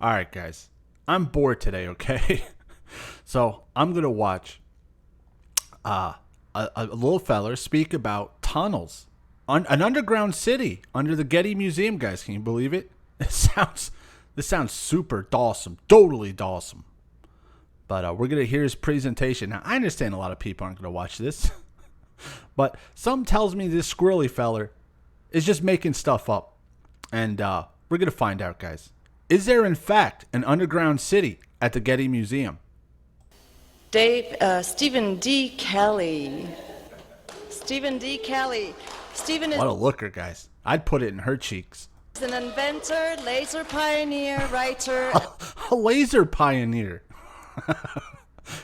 All right, guys. I'm bored today, okay? So I'm going to watch a little feller speak about tunnels. An underground city under the Getty Museum, guys. Can you believe it? This sounds super dawsome. Totally dawsome. But we're going to hear his presentation. Now, I understand a lot of people aren't going to watch this. But some tells me this squirrely feller is just making stuff up. And we're going to find out, guys. Is there, in fact, an underground city at the Getty Museum? Stephen D. Kelly. Stephen D. Kelly. Stephen is What a looker, guys. I'd put it in her cheeks. an inventor, laser pioneer, writer. A laser pioneer.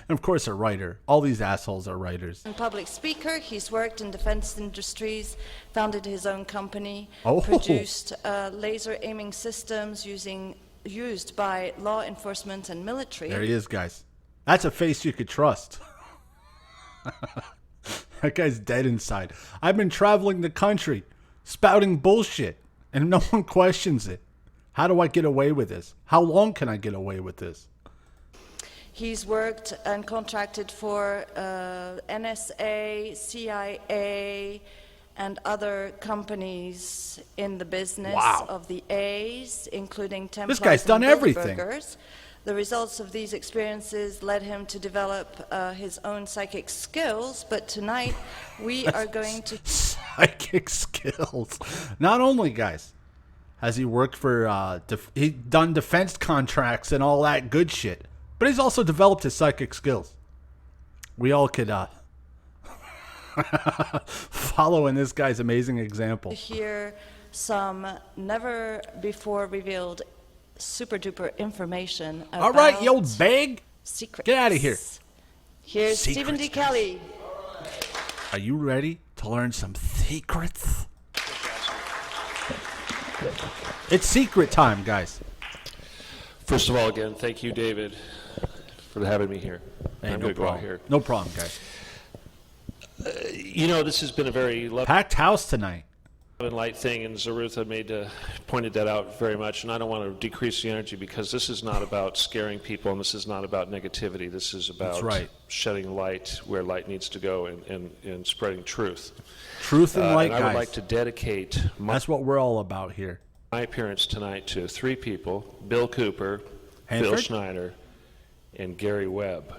And, of course, a writer. All these assholes are writers. And public speaker. He's worked in defense industries, founded his own company, Oh. produced laser aiming systems used by law enforcement and military. There he is, guys. That's a face you could trust. That guy's dead inside. I've been traveling the country, spouting bullshit, and no one questions it. How do I get away with this? How long can I get away with this? He's worked and contracted for NSA, CIA, and other companies in the business Wow. of the A's, including Templars This guy's done and everything. Bilderbergers. The results of these experiences led him to develop his own psychic skills, but tonight we are going to... Psychic skills. Not only, guys, has he worked for, he's done defense contracts and all that good shit, but he's also developed his psychic skills. We all could follow in this guy's amazing example. hear some never before revealed super duper information about All right, you old bag. secrets. Get out of here. Here's Stephen D. Secrets, guys. Kelly. Are you ready to learn some secrets? It's secret time, guys. First of all, again, thank you, David, for having me here. Hey, I'm no going to go out problem. here. No problem, guys. You know, this has been a very love Packed house tonight. and light thing, and Zarutha pointed that out very much, and I don't want to decrease the energy because this is not about scaring people, and this is not about negativity. This is about right. shedding light where light needs to go and spreading truth. Truth and light, and I guys. would like to dedicate That's what we're all about here. my appearance tonight to three people: Bill Cooper, Phil Hanford? Schneider, and Gary Webb.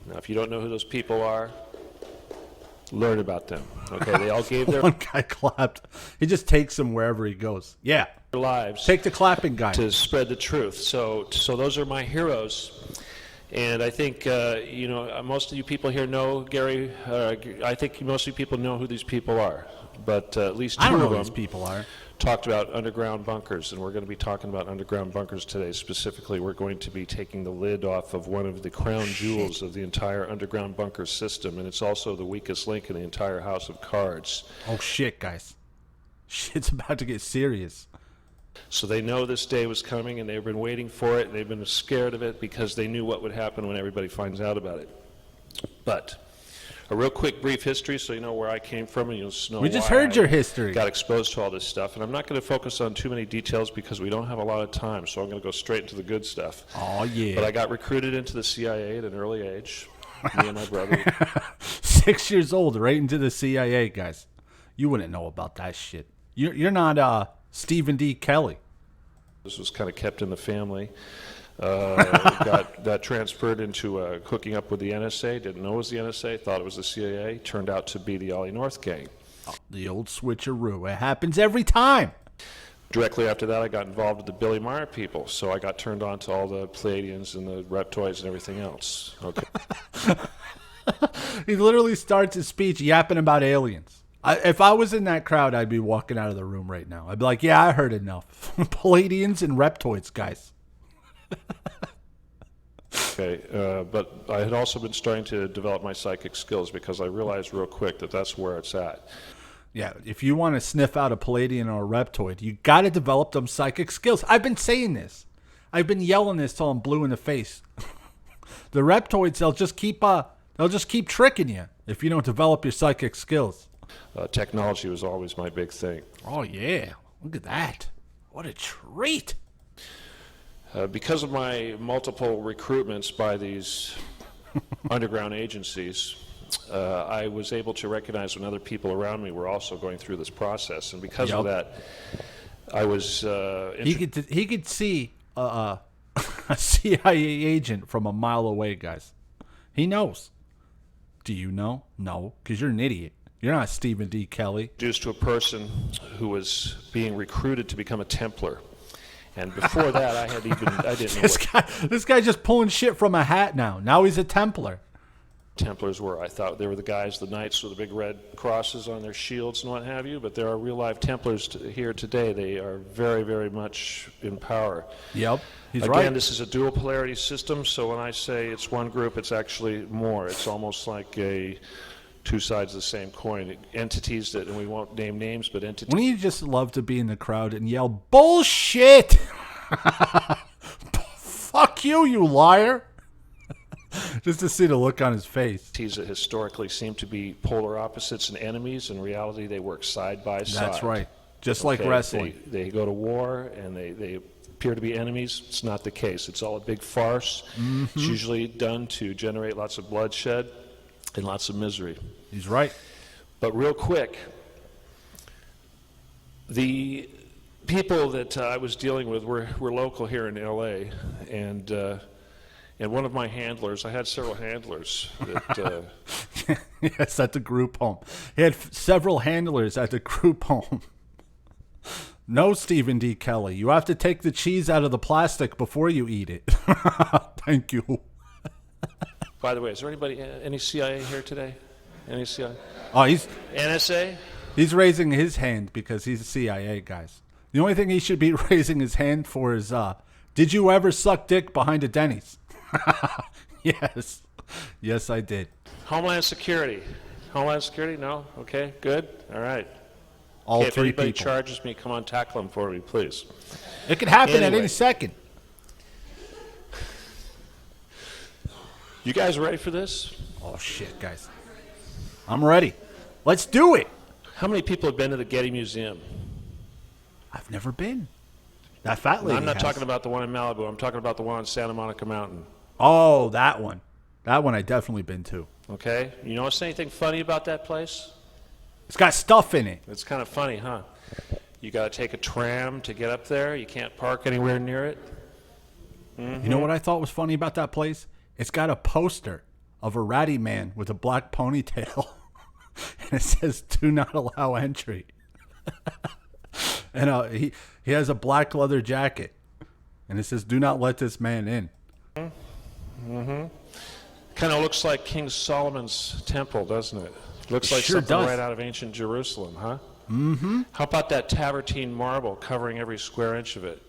Now, if you don't know who those people are, learn about them. Okay, they all gave their One guy clapped. He just takes them wherever he goes. Yeah. lives Take the clapping guy. to spread the truth. So those are my heroes. And I think, most of you people here know Gary. I think most of you people know who these people are. But at least I two don't know of who them these people are. talked about underground bunkers, and we're going to be talking about underground bunkers today. Specifically, we're going to be taking the lid off of one of the crown jewels of the entire underground bunker system, and it's also the weakest link in the entire house of cards. Oh, shit, guys. Shit's about to get serious. So they know this day was coming, and they've been waiting for it, and they've been scared of it because they knew what would happen when everybody finds out about it. But a real quick, brief history, so you know where I came from, and you'll just know We just why heard I your history. got exposed to all this stuff. And I'm not going to focus on too many details because we don't have a lot of time, so I'm going to go straight into the good stuff. Oh, yeah. But I got recruited into the CIA at an early age, me and my brother. 6 years old, right into the CIA, guys. You wouldn't know about that shit. You're not Stephen D. Kelly. This was kind of kept in the family. Got transferred into hooking up with the NSA. Didn't know it was the NSA. Thought it was the CIA. Turned out to be the Ollie North gang. The old switcheroo. It happens every time. Directly after that, I got involved with the Billy Meyer people. So I got turned on to all the Pleiadians and the Reptoids and everything else. Okay. He literally starts his speech yapping about aliens. If I was in that crowd, I'd be walking out of the room right now. I'd be like, yeah, I heard enough. Palladians and Reptoids, guys. Okay, but I had also been starting to develop my psychic skills because I realized real quick that that's where it's at. Yeah, if you want to sniff out a Palladian or a Reptoid, you got to develop them psychic skills. I've been saying this. I've been yelling this till I'm blue in the face. The Reptoids, they'll just keep tricking you if you don't develop your psychic skills. Technology was always my big thing. Oh, yeah. Look at that. What a treat. Because of my multiple recruitments by these underground agencies, I was able to recognize when other people around me were also going through this process, and because of that, I was. He could see a CIA agent from a mile away, guys. He knows. Do you know? No, because you're an idiot. You're not Stephen D. Kelly. Introduced to a person who was being recruited to become a Templar. And before that, I didn't know This guy's just pulling shit from a hat now. Now he's a Templar. Templars were. I thought they were the guys, the knights with the big red crosses on their shields and what have you, but there are real live Templars here today. They are very, very much in power. Yep, he's Again, right. this is a dual polarity system, so when I say it's one group, it's actually more. It's almost like two sides of the same coin. Entities that, and we won't name names, but entities. Wouldn't you just love to be in the crowd and yell, bullshit? Fuck you, you liar. Just to see the look on his face. Entities that historically seem to be polar opposites and enemies. In reality, they work side by side. That's right. Just like wrestling. They go to war and they appear to be enemies. It's not the case. It's all a big farce. Mm-hmm. It's usually done to generate lots of bloodshed and lots of misery. He's right. But real quick, the people that I was dealing with were local here in L.A., and one of my handlers, I had several handlers that... Yes, at the group home. He had several handlers at the group home. No, Stephen D. Kelly, you have to take the cheese out of the plastic before you eat it. Thank you. By the way, is there any CIA here today? Any CIA? Oh, he's NSA? He's raising his hand because he's a CIA, guys. The only thing he should be raising his hand for is, did you ever suck dick behind a Denny's? Yes. Yes, I did. Homeland Security. Homeland Security? No? Okay, good. All right. All okay, three if anybody people. charges me, come on, tackle them for me, please. It could happen at Anyway. any second. You guys ready for this? Oh, shit, guys. I'm ready. Let's do it. How many people have been to the Getty Museum? I've never been. That fat lady I'm not has. talking about the one in Malibu. I'm talking about the one on Santa Monica Mountain. Oh, that one. That one I definitely been to. Okay? You notice anything funny about that place? It's got stuff in it. It's kind of funny, huh? You got to take a tram to get up there. You can't park anywhere near it. Mm-hmm. You know what I thought was funny about that place? It's got a poster of a ratty man with a black ponytail. And it says, do not allow entry. And he has a black leather jacket. And it says, do not let this man in. Mm-hmm. Kind of looks like King Solomon's temple, doesn't it? Looks like Sure something does. right out of ancient Jerusalem, huh? Mm-hmm. How about that Travertine marble covering every square inch of it?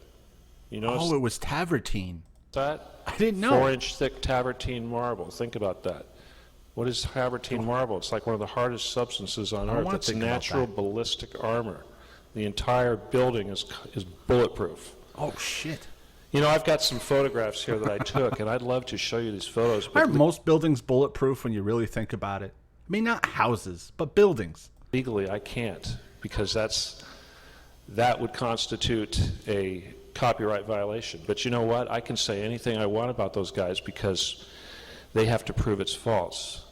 You notice Oh, it was Travertine. that? I didn't know. 4-inch thick Travertine marble. Think about that. What is Travertine marble? It's like one of the hardest substances on Earth. wanna It's think about natural that. ballistic armor. The entire building is bulletproof. Oh, shit. You know, I've got some photographs here that I took, and I'd love to show you these photos. But Aren't most buildings bulletproof when you really think about it? I mean, not houses, but buildings. legally, I can't, because that would constitute a copyright violation. But you know what? I can say anything I want about those guys because they have to prove it's false.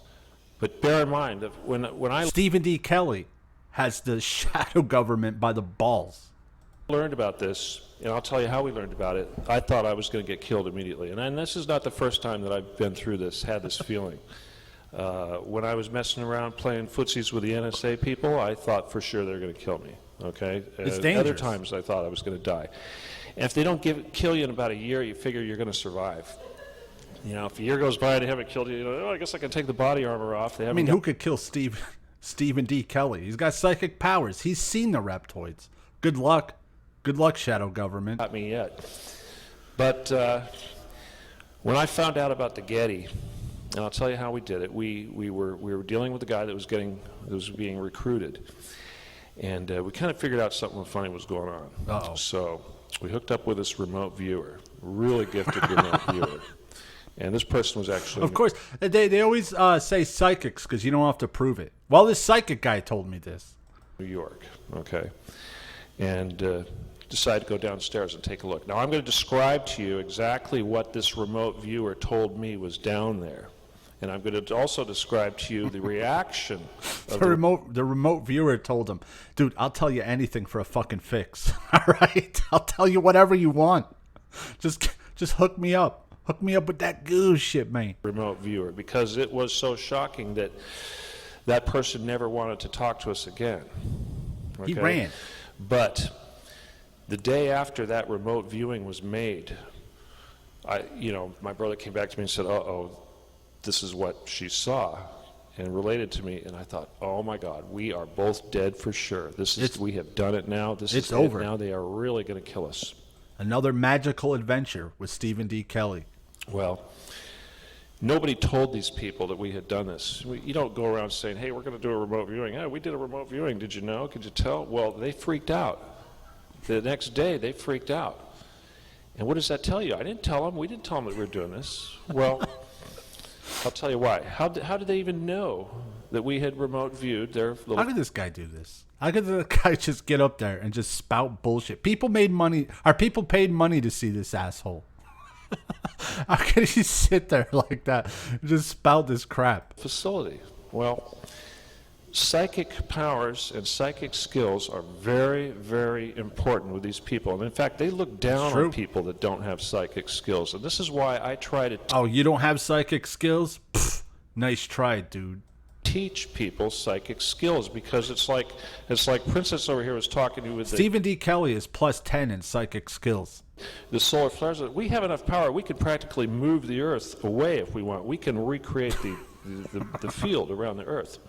But bear in mind that when I Stephen D. Kelly has the shadow government by the balls. learned about this, and I'll tell you how we learned about it, I thought I was going to get killed immediately. And this is not the first time that I've been through this, had this feeling. When I was messing around playing footsies with the NSA people, I thought for sure they were going to kill me. Okay? It's Other dangerous. times I thought I was going to die. And if they don't kill you in about a year, you figure you're going to survive. You know, if a year goes by and they haven't killed you, you know, oh, I guess I can take the body armor off. They I haven't mean, got- who could kill Stephen D. Kelly? He's got psychic powers. He's seen the reptoids. Good luck. Good luck, shadow government. got me yet. But when I found out about the Getty, and I'll tell you how we did it. We were dealing with a guy that was being recruited, and we kind of figured out something funny was going on. Uh-oh. So we hooked up with this remote viewer, really gifted remote viewer, and this person was actually Of course, they always say psychics because you don't have to prove it. Well, this psychic guy told me this. New York. Okay, and decide to go downstairs and take a look. Now, I'm going to describe to you exactly what this remote viewer told me was down there. And I'm going to also describe to you the reaction of The remote viewer told him, dude, I'll tell you anything for a fucking fix. All right? I'll tell you whatever you want. Just hook me up. Hook me up with that goo shit, man. remote viewer, because it was so shocking that that person never wanted to talk to us again. He ran. But the day after that remote viewing was made, my brother came back to me and said, uh-oh, this is what she saw, and related to me, and I thought, oh my God, we are both dead for sure. We have done it now. It's over. Now they are really going to kill us. Another magical adventure with Stephen D. Kelly. Well, nobody told these people that we had done this. You don't go around saying, hey, we're going to do a remote viewing. Yeah, we did a remote viewing. Did you know? Could you tell? Well, they freaked out. The next day, they freaked out. And what does that tell you? I didn't tell them. We didn't tell them that we were doing this. Well, I'll tell you why. How did they even know that we had remote viewed their little... How could this guy do this? How could the guy just get up there and just spout bullshit? People paid money to see this asshole. How could he sit there like that and just spout this crap? Facility. Well, psychic powers and psychic skills are very, very important with these people. And in fact, they look down on people that don't have psychic skills. And this is why I try to... Oh, you don't have psychic skills? Pfft, nice try, dude. Teach people psychic skills, because it's like Princess over here was talking to you with Stephen D. Kelly is +10 in psychic skills. The solar flares. We have enough power. We could practically move the Earth away if we want. We can recreate the field around the Earth.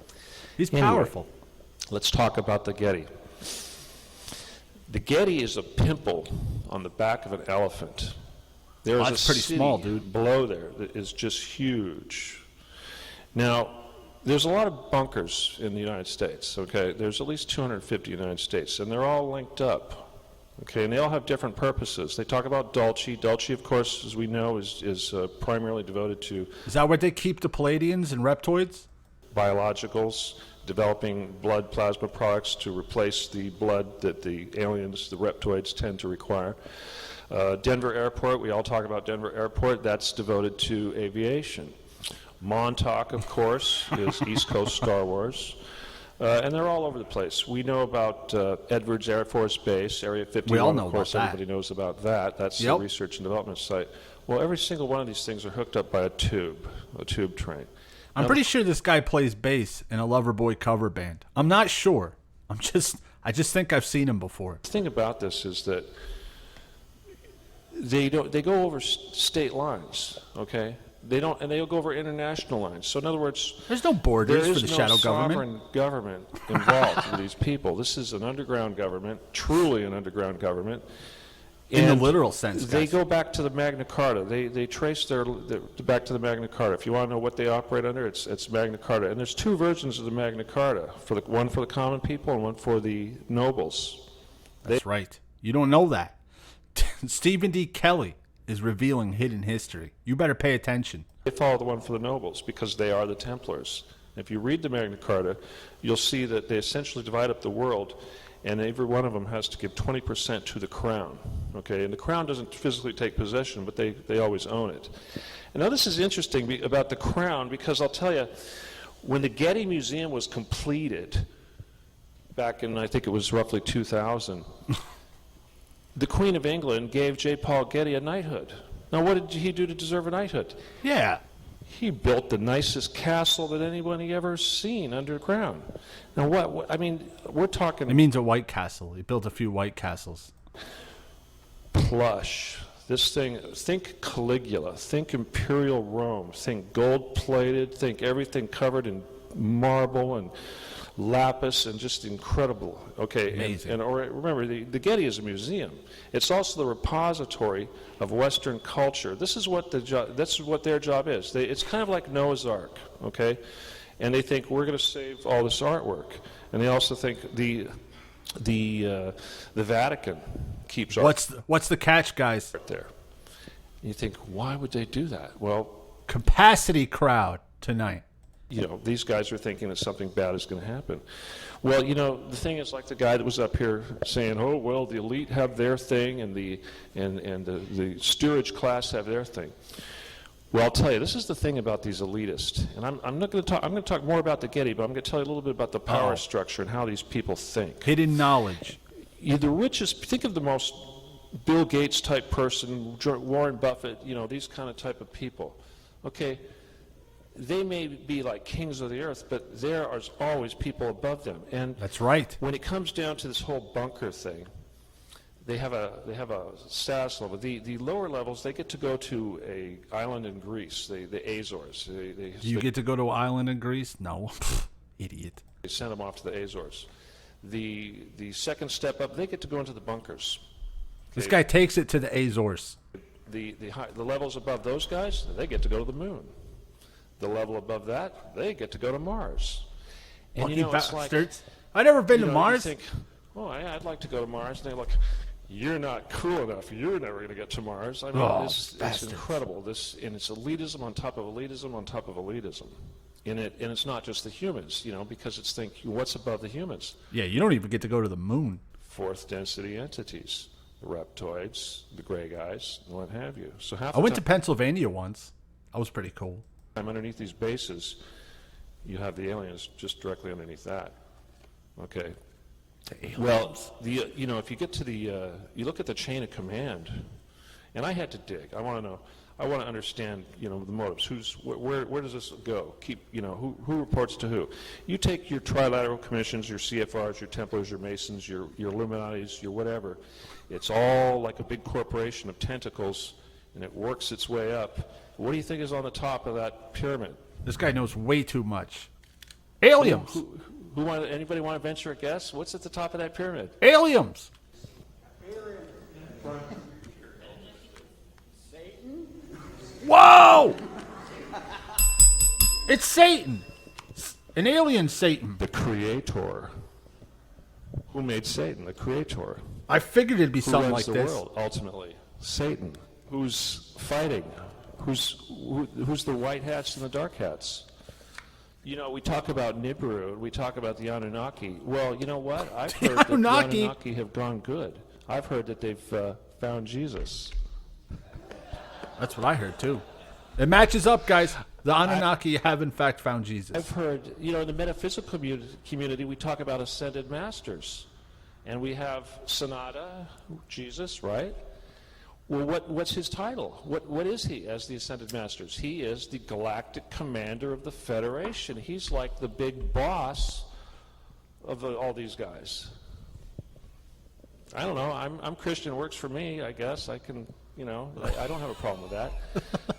He's powerful. Let's talk about the Getty. The Getty is a pimple on the back of an elephant. There is that's pretty small, dude. Below there that is just huge. Now, there's a lot of bunkers in the United States, okay? There's at least 250 in the United States, and they're all linked up, okay? And they all have different purposes. They talk about Dulce. Dulce, of course, as we know, is primarily devoted to... Is that where they keep the Palladians and Reptoids? Biologicals, developing blood plasma products to replace the blood that the aliens, the reptoids, tend to require. Denver Airport, we all talk about Denver Airport, that's devoted to aviation. Montauk, of course, is East Coast Star Wars. And they're all over the place. We know about Edwards Air Force Base, Area 51. We all know of course, about that. everybody knows about that. That's the research and development site. Well, every single one of these things are hooked up by a tube train. I'm pretty sure this guy plays bass in a Loverboy cover band. I'm not sure. I just think I've seen him before. The thing about this is that they go over state lines, okay? They'll go over international lines. So in other words, there's no borders for the shadow government. There is no sovereign government involved with these people. This is an underground government, truly an underground government. In the literal sense, they go back to the Magna Carta. They trace their back to the Magna Carta. If you want to know what they operate under, it's Magna Carta. And there's two versions of the Magna Carta: one for the common people and one for the nobles. That's right. You don't know that. Stephen D. Kelly is revealing hidden history. You better pay attention. They follow the one for the nobles because they are the Templars. If you read the Magna Carta, you'll see that they essentially divide up the world, and every one of them has to give 20% to the crown. Okay, and the crown doesn't physically take possession, but they always own it. And now this is interesting about the crown, because I'll tell you, when the Getty Museum was completed back in, I think it was roughly 2000, the Queen of England gave J. Paul Getty a knighthood. Now, what did he do to deserve a knighthood? Yeah. He built the nicest castle that anybody ever seen underground. Now, what I mean, we're talking... It means a White Castle. He built a few White Castles. Plush. This thing, think Caligula, think Imperial Rome, think gold-plated, think everything covered in marble and lapis and just incredible. Okay, amazing. And remember, the Getty is a museum. It's also the repository of Western culture. This is what their job is. It's kind of like Noah's Ark. Okay, and they think we're going to save all this artwork, and they also think the Vatican keeps what's the catch, guys? Right there. You think, why would they do that? Well, capacity crowd tonight. these guys are thinking that something bad is going to happen. Well, the thing is, like the guy that was up here saying, oh, well, the elite have their thing and the steerage class have their thing. Well, I'll tell you, this is the thing about these elitists, and I'm not going to talk. I'm going to talk more about the Getty, but I'm going to tell you a little bit about the power structure and how these people think. Hidden knowledge. The richest. Think of the most Bill Gates type person, Warren Buffett. These kind of type of people. Okay, they may be like kings of the earth, but there are always people above them. And that's right. When it comes down to this whole bunker thing, they have a status level. The lower levels, they get to go to a island in Greece, the Azores. Do you get to go to an island in Greece? No, idiot. They send them off to the Azores. The second step up, they get to go into the bunkers. This guy takes it to the Azores. The levels above those guys, they get to go to the moon. The level above that, they get to go to Mars. And Lucky it's like, bastards. I've never been to Mars. You think, oh, I'd like to go to Mars. And they're like, you're not cool enough. You're never going to get to Mars. I mean, it's incredible. And it's elitism on top of elitism on top of elitism. And it's not just the humans, because it's what's above the humans? Yeah, you don't even get to go to the moon. Fourth density entities, the reptoids, the gray guys, and what have you. So I went to Pennsylvania once. That was pretty cool. Underneath these bases, you have the aliens just directly underneath that. Okay. Well, if you get to you look at the chain of command, and I had to dig. I want to know. I want to understand, the motives. Where does this go? Who reports to who? You take your trilateral commissions, your CFRs, your Templars, your Masons, your Illuminatis, your whatever. It's all like a big corporation of tentacles, and it works its way up. What do you think is on the top of that pyramid? This guy knows way too much. Aliens. Anybody want to venture a guess? What's at the top of that pyramid? Aliens. Satan? Whoa! It's Satan. An alien Satan. The creator. Who made Satan? The creator. I figured it'd be something like this. Who runs the world, ultimately? Satan. Who's fighting? Who's the white hats and the dark hats? We talk about Nibiru, and we talk about the Anunnaki. Well, you know what? I've heard that the Anunnaki have gone good. I've heard that they've found Jesus. That's what I heard, too. It matches up, guys. The Anunnaki have, in fact, found Jesus. I've heard, in the metaphysical community, we talk about ascended masters. And we have Sanada, Jesus, right? Well, what's his title? What is he as the Ascended Masters? He is the galactic commander of the Federation. He's like the big boss of all these guys. I don't know. I'm Christian. It works for me, I guess. I can, I don't have a problem with that.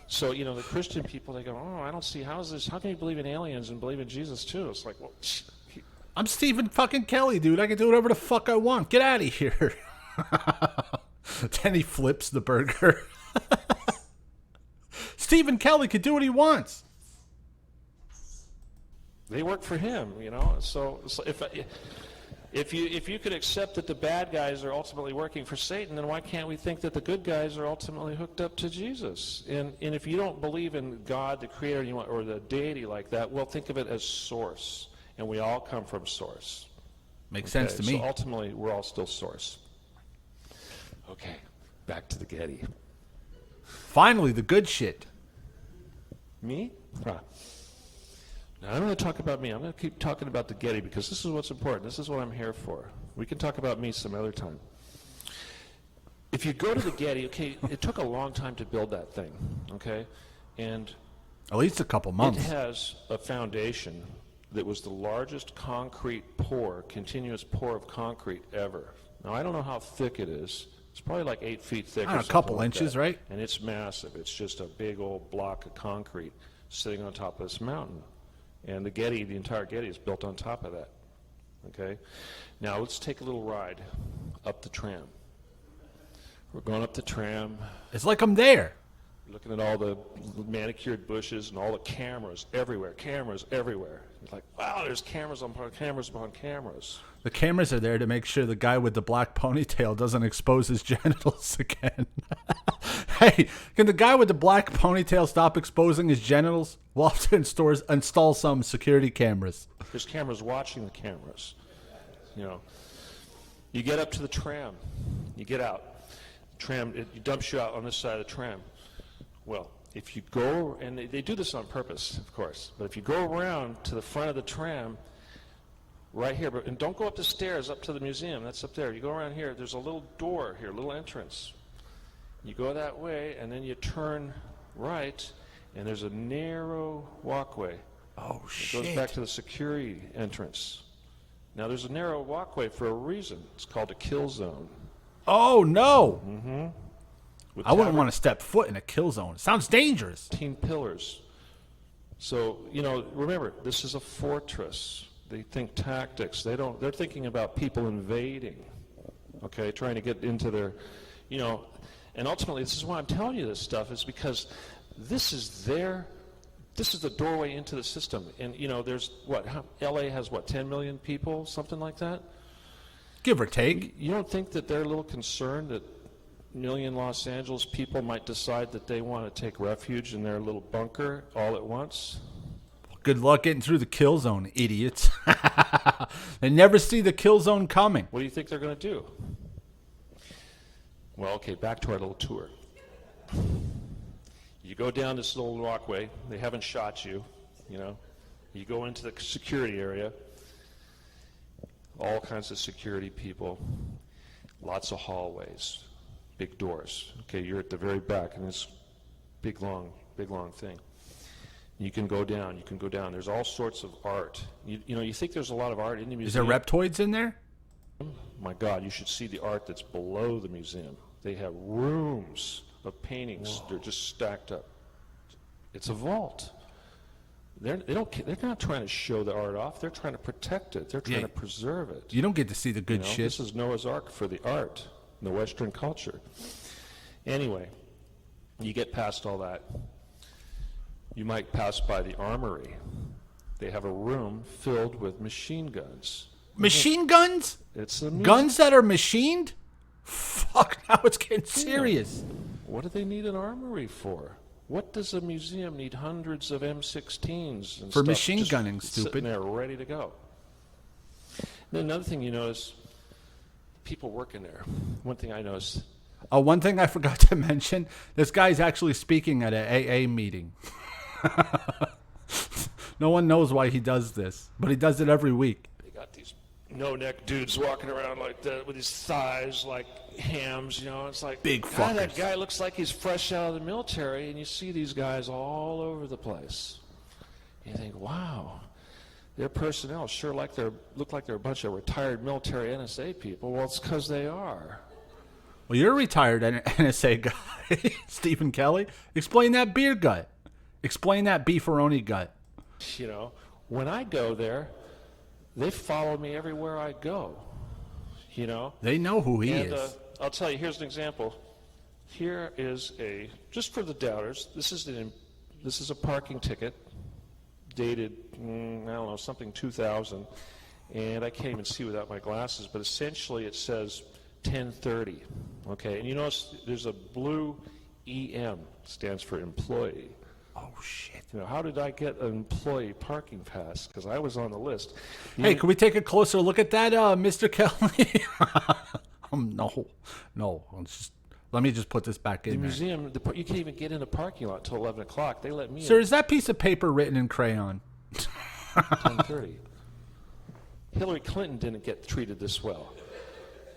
So, the Christian people, they go, oh, I don't see, how can you believe in aliens and believe in Jesus too? It's like, well, I'm Stephen fucking Kelly, dude. I can do whatever the fuck I want. Get out of here. Then he flips the burger. Stephen Kelly could do what he wants. They work for him, So if you could accept that the bad guys are ultimately working for Satan, then why can't we think that the good guys are ultimately hooked up to Jesus? And if you don't believe in God, the Creator, or the deity like that, well, think of it as source. And we all come from source. Makes sense to me. So ultimately, we're all still source. Okay, back to the Getty. Finally, the good shit. Me? Huh. Now, I'm going to talk about me. I'm going to keep talking about the Getty because this is what's important. This is what I'm here for. We can talk about me some other time. If you go to the Getty, okay, it took a long time to build that thing, okay? And at least a couple months. It has a foundation that was the largest continuous pour of concrete ever. Now, I don't know how thick it is. It's probably like 8 feet thick. A couple inches, right? And it's massive. It's just a big old block of concrete sitting on top of this mountain. And the entire Getty is built on top of that. Okay? Now, let's take a little ride up the tram. We're going up the tram. It's like I'm there. Looking at all the manicured bushes and all the cameras everywhere. It's like, wow, there's cameras upon cameras upon cameras. The cameras are there to make sure the guy with the black ponytail doesn't expose his genitals again. Hey, can the guy with the black ponytail stop exposing his genitals? We'll have to install some security cameras. There's cameras watching the cameras. You know, you get up to the tram, you get out. Tram, it dumps you out on this side of the tram. Well, if you go, and they do this on purpose, of course, but if you go around to the front of the tram, right here, and don't go up the stairs up to the museum, that's up there. You go around here, there's a little door here, a little entrance. You go that way, and then you turn right, and there's a narrow walkway. Oh, It goes back to the security entrance. Now, there's a narrow walkway for a reason. It's called a kill zone. Oh, no. With I wouldn't want to step foot in a kill zone. It sounds dangerous. 18 pillars. So, you know, remember, this is a fortress. They think tactics. They're thinking about people invading, okay, trying to get into their, you know, and ultimately, this is why I'm telling you this stuff, is because this is the doorway into the system. And, you know, there's LA has 10 million people, something like that? Give or take. You don't think that they're a little concerned that a million Los Angeles people might decide that they want to take refuge in their little bunker all at once? Good luck getting through the kill zone, idiots. They never see the kill zone coming. What do you think they're going to do? Well, okay, back to our little tour. You go down this little walkway. They haven't shot you, you know. You go into the security area. All kinds of security people. Lots of hallways. Big doors. Okay, you're at the very back in this big, long thing. You can go down. There's all sorts of art. You know, you think there's a lot of art in the museum. Is there reptoids in there? My God, you should see the art that's below the museum. They have rooms of paintings. Whoa. They're just stacked up. It's a vault. They're not trying to show the art off. They're trying to protect it. They're trying to preserve it. You don't get to see the good shit. This is Noah's Ark for the art in the Western culture. Anyway, you get past all that. You might pass by the armory. They have a room filled with machine guns. Machine guns? It's guns that are machined? Fuck, now it's getting serious. What do they need an armory for? What does a museum need hundreds of M16s and for stuff machine just gunning, sitting stupid. there ready to go? Then another thing you notice, people working there. One thing I noticed. Oh, one thing I forgot to mention, this guy's actually speaking at an AA meeting. No one knows why he does this, but he does it every week. They got these no-neck dudes walking around like that with his thighs like hams, you know. It's like, big God, fuckers. that guy looks like he's fresh out of the military, and you see these guys all over the place. You think, wow, their personnel sure look like they're a bunch of retired military NSA people. Well, it's because they are. Well, you're a retired NSA guy, Stephen Kelly. Explain that beer gut. Explain that beefaroni gut. You know, when I go there, they follow me everywhere I go. You know? They know who he is. I'll tell you, here's an example. Here is just for the doubters, this is a parking ticket dated, I don't know, something 2000. And I can't even see without my glasses, but essentially it says 1030. Okay, and you notice there's a blue EM, stands for employee. Oh, shit. You know, how did I get an employee parking pass? Because I was on the list. Hey, can we take a closer look at that, Mr. Kelly? No. Let me just put this back in the there. museum, you can't even get in the parking lot until 11 o'clock. They let me Sir, in. is that piece of paper written in crayon? 10:30. Hillary Clinton didn't get treated this well.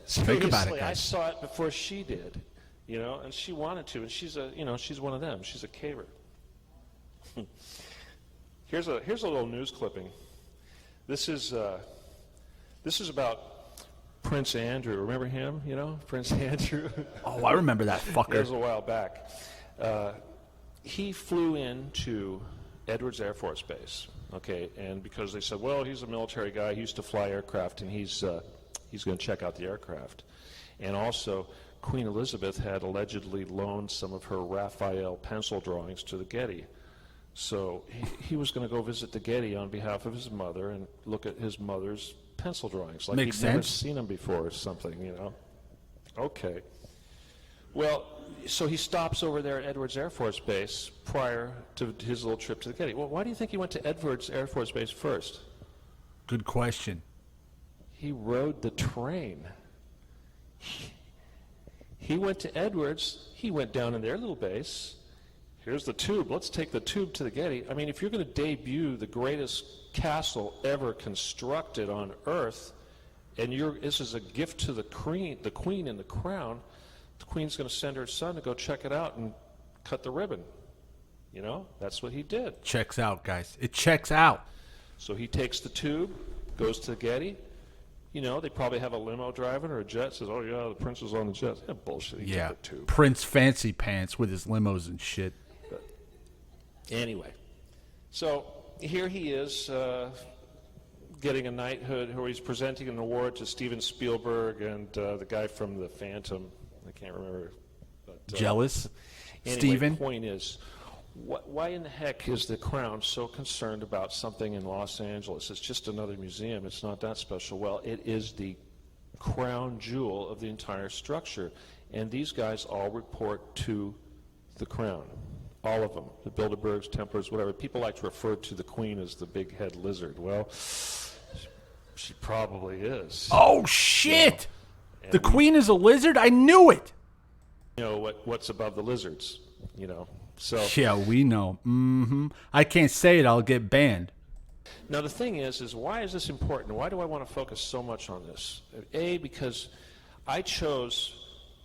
Think about it, Seriously, guys. I saw it before she did, you know, and she wanted to, and she's one of them. She's a caver. Here's a little news clipping. This is about Prince Andrew. Remember him? You know, Prince Andrew. Oh, I remember that fucker. It was a while back. He flew into Edwards Air Force Base. Okay, and because they said, well, he's a military guy, he used to fly aircraft, and he's going to check out the aircraft. And also, Queen Elizabeth had allegedly loaned some of her Raphael pencil drawings to the Getty. So he was going to go visit the Getty on behalf of his mother and look at his mother's pencil drawings, like Makes he'd never sense. seen them before or something, you know. Okay. Well, so he stops over there at Edwards Air Force Base prior to his little trip to the Getty. Well, why do you think he went to Edwards Air Force Base first? Good question. He rode the train. He went to Edwards. He went down in their little base. Here's the tube. Let's take the tube to the Getty. I mean, if you're going to debut the greatest castle ever constructed on Earth, and this is a gift to the queen and the crown, the queen's going to send her son to go check it out and cut the ribbon. You know, that's what he did. Checks out, guys. It checks out. So he takes the tube, goes to the Getty. You know, they probably have a limo driving or a jet. Says, "Oh yeah, the prince is on the jet." Yeah, bullshit. He Yeah, took the tube. Prince Fancy Pants with his limos and shit. But anyway, so here he is getting a knighthood, or he's presenting an award to Steven Spielberg and the guy from The Phantom. I can't remember. But, Jealous? anyway, Steven? The point is, why in the heck is the Crown so concerned about something in Los Angeles? It's just another museum. It's not that special. Well, it is the crown jewel of the entire structure. And these guys all report to the Crown. All of them. The Bilderbergs, Templars, whatever. People like to refer to the Queen as the big head lizard. Well, she probably is. Oh, shit! The queen is a lizard? I knew it! You know what's above the lizards, you know. So Yeah, we know. I can't say it. I'll get banned. now the thing is why is this important? Why do I want to focus so much on this? A, because I chose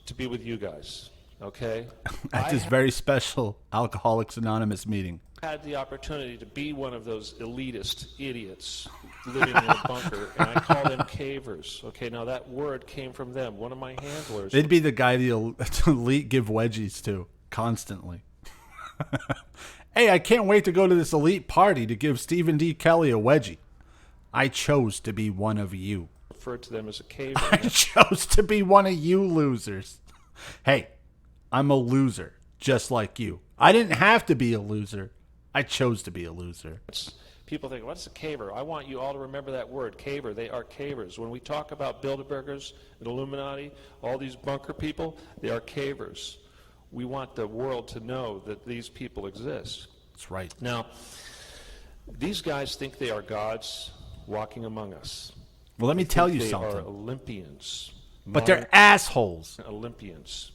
to be with you guys, okay? At this very special Alcoholics Anonymous meeting. I had the opportunity to be one of those elitist idiots living in a bunker, and I call them cavers. Okay, now that word came from them. One of my handlers. They'd be the guy the elite give wedgies to constantly. Hey, I can't wait to go to this elite party to give Stephen D. Kelly a wedgie. I chose to be one of you. Referred to them as a caver. I chose to be one of you losers. Hey, I'm a loser, just like you. I didn't have to be a loser. I chose to be a loser. People think, what's a caver? I want you all to remember that word, caver. They are cavers. When we talk about Bilderbergers and Illuminati, all these bunker people, they are cavers. We want the world to know that these people exist. That's right. Now, these guys think they are gods walking among us. Well, let me tell you They are something. Olympians. But they're assholes. Olympians.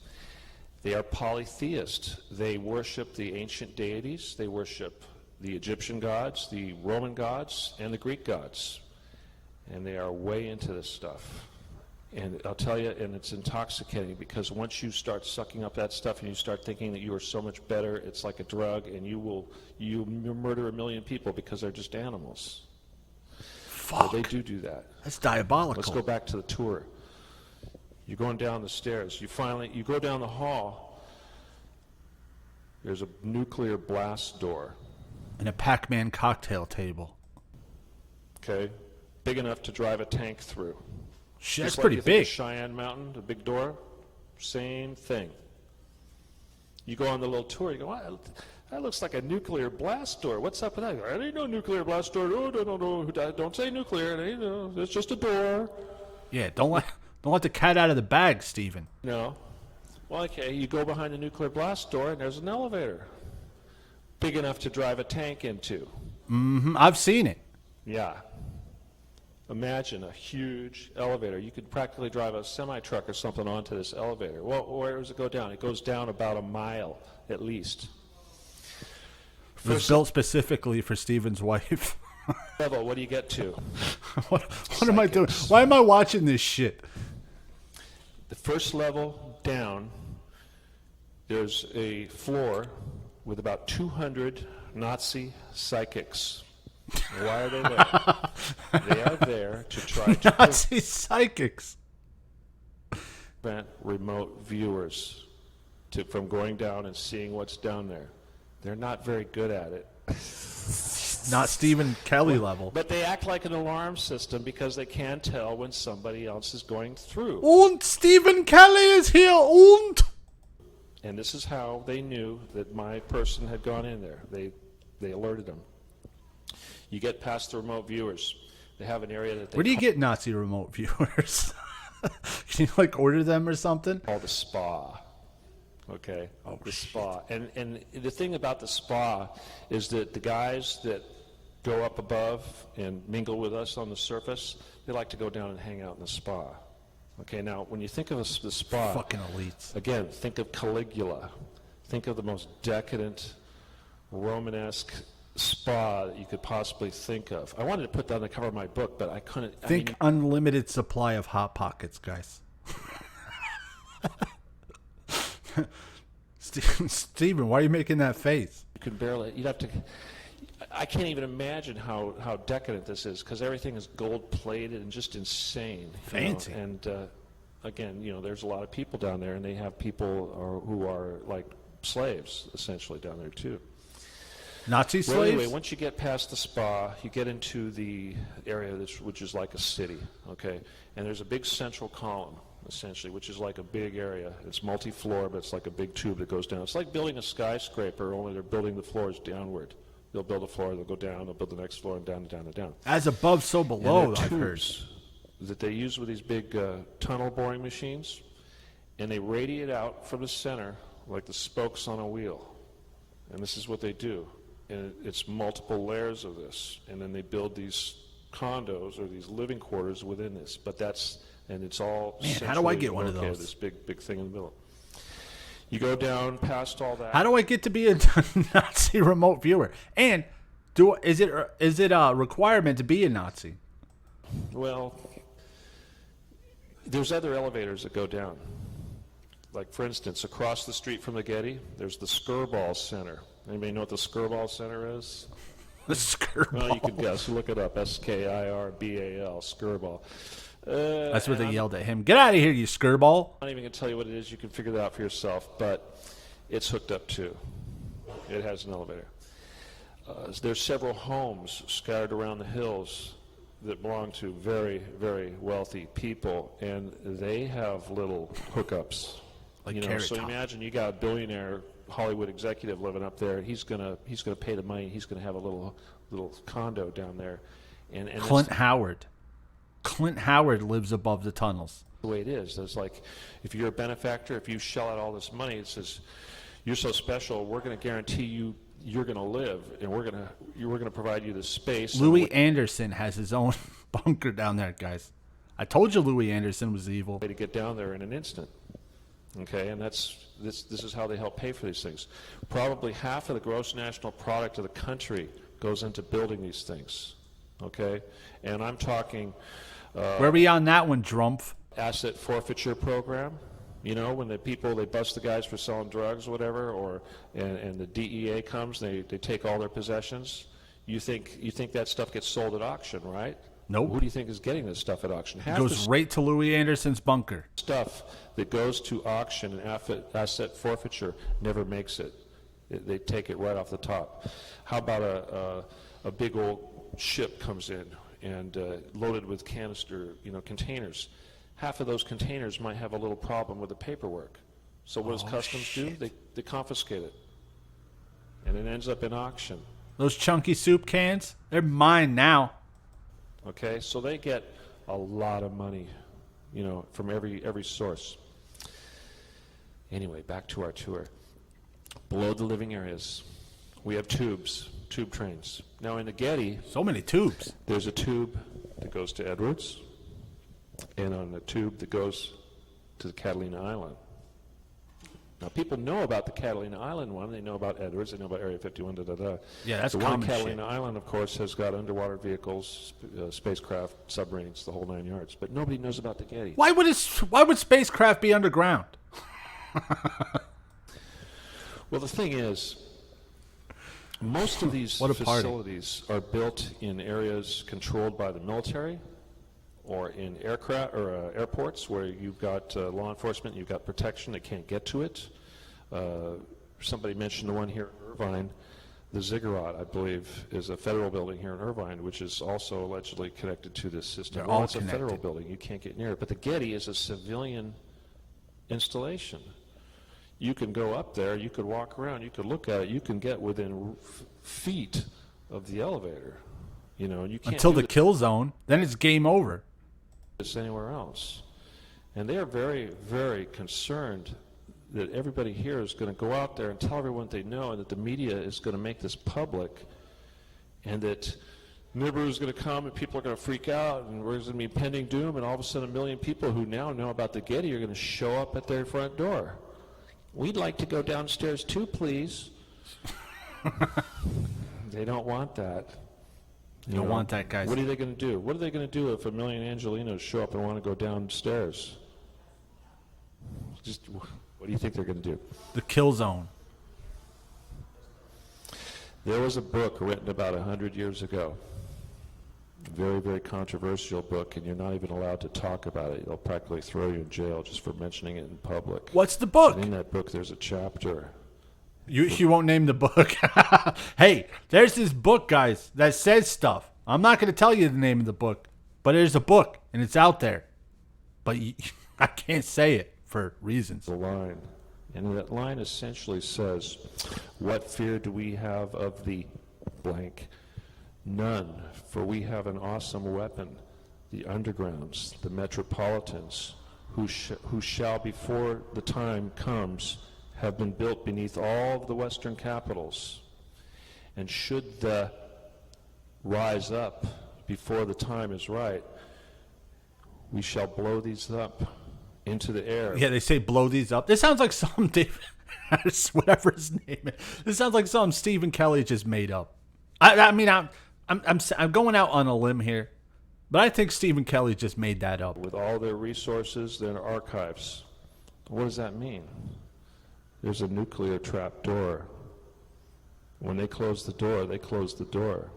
They are polytheist. They worship the ancient deities. They worship the Egyptian gods, the Roman gods, and the Greek gods. And they are way into this stuff. And I'll tell you, and it's intoxicating, because once you start sucking up that stuff and you start thinking that you are so much better, it's like a drug, and you murder a million people because they're just animals. Fuck. They do that. That's diabolical. Let's go back to the tour. You're going down the stairs. You go down the hall. There's a nuclear blast door. And a Pac-Man cocktail table. Okay, big enough to drive a tank through. Shit, that's Just like pretty you think of big. Cheyenne Mountain, the big door, same thing. You go on the little tour. You go, wow, that looks like a nuclear blast door. What's up with that? There ain't no nuclear blast door. No. Don't say nuclear. It ain't, no. It's just a door. Yeah, don't let the cat out of the bag, Steven. No. Well, okay, you go behind the nuclear blast door, and there's an elevator. Big enough to drive a tank into. I've seen it. Yeah. Imagine a huge elevator. You could practically drive a semi-truck or something onto this elevator. Well, where does it go down? It goes down about a mile, at least. It was built specifically for Steven's wife. Level, what do you get to? What am I doing? Why am I watching this shit? The first level down, there's a floor with about 200 Nazi psychics. Why are they there? They are there to try to Nazi psychics. prevent remote viewers from going down and seeing what's down there. They're not very good at it. Not Stephen Kelly level. But they act like an alarm system because they can tell when somebody else is going through. Und Stephen Kelly is here. Und. And this is how they knew that my person had gone in there. They alerted them. You get past the remote viewers. They have an area that they Where do you get Nazi remote viewers? Can you order them or something? call the spa. okay? The spa. And the thing about the spa is that the guys that go up above and mingle with us on the surface, they like to go down and hang out in the spa. Okay, now when you think of the spa, Fucking elites. again, think of Caligula. Think of the most decadent, Romanesque spa that you could possibly think of. I wanted to put that on the cover of my book, but I couldn't. Think unlimited supply of Hot Pockets, guys. Steven, why are you making that face? You could barely. You'd have to. I can't even imagine how decadent this is, because everything is gold plated and just insane. Fancy. And again, there's a lot of people down there, and they have people who are like slaves essentially down there too. Nazi slaves? Well, anyway, once you get past the spa, you get into the area which is like a city, okay? And there's a big central column, essentially, which is like a big area. It's multi-floor, but it's like a big tube that goes down. It's like building a skyscraper, only they're building the floors downward. They'll build a floor, they'll go down, they'll build the next floor, and down and down and down. As above, so below, And they're I've heard. tubes that they use with these big tunnel boring machines, and they radiate out from the center like the spokes on a wheel. And this is what they do. And it's multiple layers of this. And then they build these condos or these living quarters within this. And it's all Man, how do I get one of located, those? this big thing in the middle. You go down past all that. How do I get to be a Nazi remote viewer? And is it a requirement to be a Nazi? Well, there's other elevators that go down. Like, for instance, across the street from the Getty, there's the Skirball Center. Anybody know what the Skirball Center is? The Skirball. Well, you can guess. Look it up. Skirbal. Skirball. That's what they yelled at him. Get out of here, you Skirball. I'm not even going to tell you what it is. You can figure that out for yourself. But it's hooked up too. It has an elevator. There's several homes scattered around the hills that belong to very, very wealthy people, and they have little hookups. Like So imagine you got a billionaire Hollywood executive living up there, and he's gonna pay the money. He's gonna have a little condo down there, and Clint Howard. Clint Howard lives above the tunnels. the way it is. It's like if you're a benefactor, if you shell out all this money, it says you're so special. We're going to guarantee you're going to live, and we're going to provide you the space. Louis Anderson has his own bunker down there, guys. I told you Louis Anderson was evil. Way to get down there in an instant. Okay, and this is how they help pay for these things. Probably half of the gross national product of the country goes into building these things. Okay, and I'm talking Where are we on that one, Drumpf? asset forfeiture program. When they bust the guys for selling drugs or whatever, and the DEA comes, they take all their possessions. You think that stuff gets sold at auction, right? Nope. Who do you think is getting this stuff at auction? It goes right to Louis Anderson's bunker. Stuff that goes to auction and asset forfeiture never makes it. They take it right off the top. How about a big old ship comes in and loaded with containers? Half of those containers might have a little problem with the paperwork. So what does customs do? They confiscate it, and it ends up in auction. Those chunky soup cans, they're mine now. Okay, so they get a lot of money, from every source. Anyway, back to our tour. Below the living areas, we have tube trains. Now in the Getty, So many tubes. there's a tube that goes to Edwards, and on the tube that goes to the Catalina Island. Now, people know about the Catalina Island one. They know about Edwards. They know about Area 51, Yeah, that's the one common in Catalina shit. Island, of course, has got underwater vehicles, spacecraft, submarines, the whole 9 yards. But nobody knows about the Getty. Why would spacecraft be underground? Well, the thing is, most of these What a party. facilities are built in areas controlled by the military, or in airports where you've got law enforcement, you've got protection, they can't get to it. Somebody mentioned the one here in Irvine, the Ziggurat, I believe, is a federal building here in Irvine, which is also allegedly connected to this system. They're all it's a federal connected. building, you can't get near it. But the Getty is a civilian installation. You can go up there, you could walk around, you could look at it, you can get within feet of the elevator. And you can't Until do the kill zone, then it's game over. this anywhere else. And they are very, very concerned that everybody here is going to go out there and tell everyone they know, and that the media is going to make this public, and that Nibiru is going to come and people are going to freak out, and there's going to be impending doom, and all of a sudden 1 million people who now know about the Getty are going to show up at their front door. We'd like to go downstairs too, please. They don't want that. You don't want that, guys. What are they going to do? What are they going to do if 1 million Angelinos show up and want to go downstairs? Just, what do you think they're going to do? The kill zone. There was a book written about 100 years ago. Very, very controversial book, and you're not even allowed to talk about it. They'll practically throw you in jail just for mentioning it in public. What's the book? And in that book, there's a chapter. You won't name the book. Hey, there's this book, guys, that says stuff. I'm not going to tell you the name of the book, but there's a book, and it's out there. But I can't say it for reasons. The line. And that line essentially says, what fear do we have of the blank? None, for we have an awesome weapon, the undergrounds, the metropolitans, who shall before the time comes have been built beneath all of the western capitals. And should the rise up before the time is right, we shall blow these up into the air. Yeah, they say blow these up. This sounds like some David, whatever his name is. This sounds like something Stephen Kelly just made up. I mean, I'm going out on a limb here, but I think Stephen Kelly just made that up. With all their resources, their archives. What does that mean? There's a nuclear trap door. When they close the door, they close the door.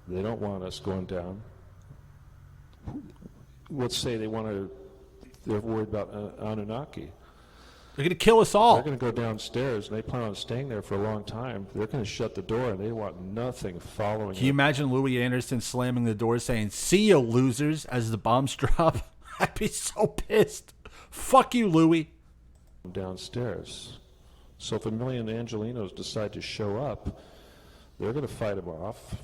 They don't want us going down. Let's say they're worried about Anunnaki. They're going to kill us all. They're going to go downstairs, and they plan on staying there for a long time. They're going to shut the door, and they want nothing following Can you imagine Louis Anderson slamming the door saying, "See you, losers," as the bombs drop? I'd be so pissed. Fuck you, Louis. Downstairs. So if 1 million Angelinos decide to show up, they're going to fight them off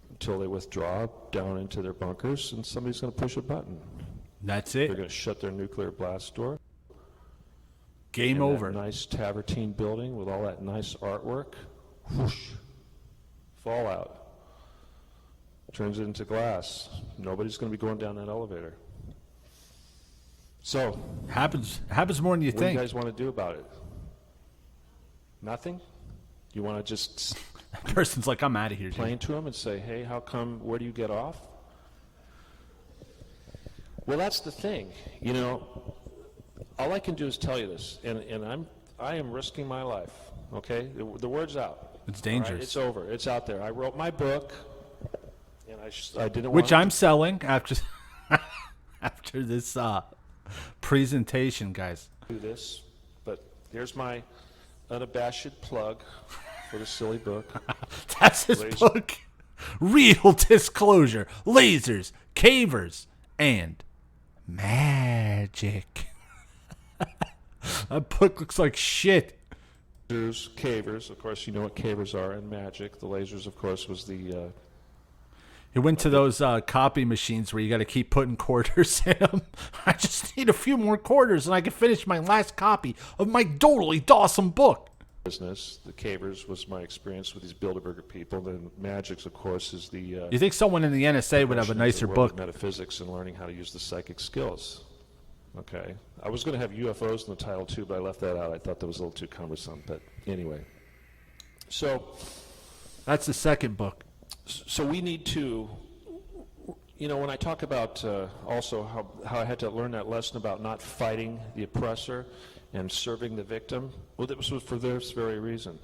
until they withdraw down into their bunkers, and somebody's going to push a button. That's They're it. going to shut their nuclear blast door. Game And over. that nice Tavertine building with all that nice artwork, whoosh, fallout. Turns it into glass. Nobody's going to be going down that elevator. So, Happens more than you what do you think. guys want to do about it? Nothing? You want to just That person's like, I'm out of here, dude. complain to them and say, hey, how come, where do you get off? Well, that's the thing. You know, all I can do is tell you this, and I am risking my life, okay? The word's out. It's dangerous. All right? It's over. It's out there. I wrote my book, and I didn't Which want I'm selling after after this presentation, guys. to do this, but here's my unabashed plug for the silly book. That's his book. Real disclosure, lasers, cavers, and magic. That book looks like shit. Lasers, cavers, of course, you know what cavers are, and magic. The lasers, of course, was the He went to those copy machines where you got to keep putting quarters in them. I just need a few more quarters and I can finish my last copy of my totally awesome book. business. The cavers was my experience with these Bilderberger people. Then magics, of course, is the You think someone in the NSA would have a nicer the world book? of metaphysics and learning how to use the psychic skills. Okay, I was going to have UFOs in the title too, but I left that out. I thought that was a little too cumbersome. But anyway, so That's the second book. we need to, you know, when I talk about also how I had to learn that lesson about not fighting the oppressor and serving the victim, well, that was for this very reason.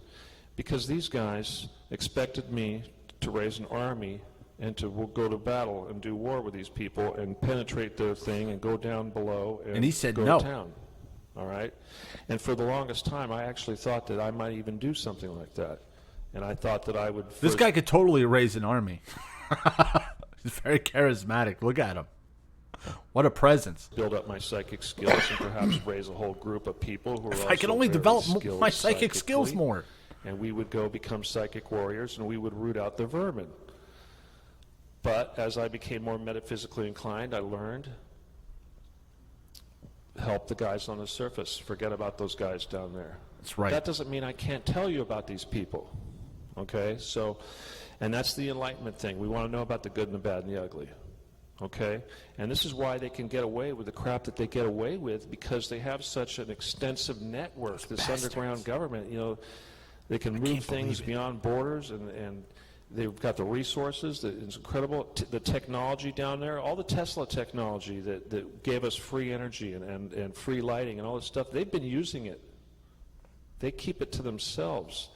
Because these guys expected me to raise an army and to go to battle and do war with these people and penetrate their thing and go down below And he said go no. to town. All right? And for the longest time, I actually thought that I might even do something like that. And I thought that I would This first guy could totally raise an army. He's very charismatic. Look at him. What a presence. build up my psychic skills and perhaps raise a whole group of people who are If I could also only very develop skilled my psychic skills psychically, more. and we would go become psychic warriors and we would root out the vermin. But as I became more metaphysically inclined, I learned help the guys on the surface. Forget about those guys down there. That's right. That doesn't mean I can't tell you about these people. Okay? So, and that's the enlightenment thing. We want to know about the good and the bad and the ugly. Okay? And this is why they can get away with the crap that they get away with, because they have such an extensive network, this underground government. You know, they can move things beyond borders, and they've got the resources. It's incredible. The technology down there, all the Tesla technology that gave us free energy and free lighting and all this stuff, they've been using it. They keep it to themselves.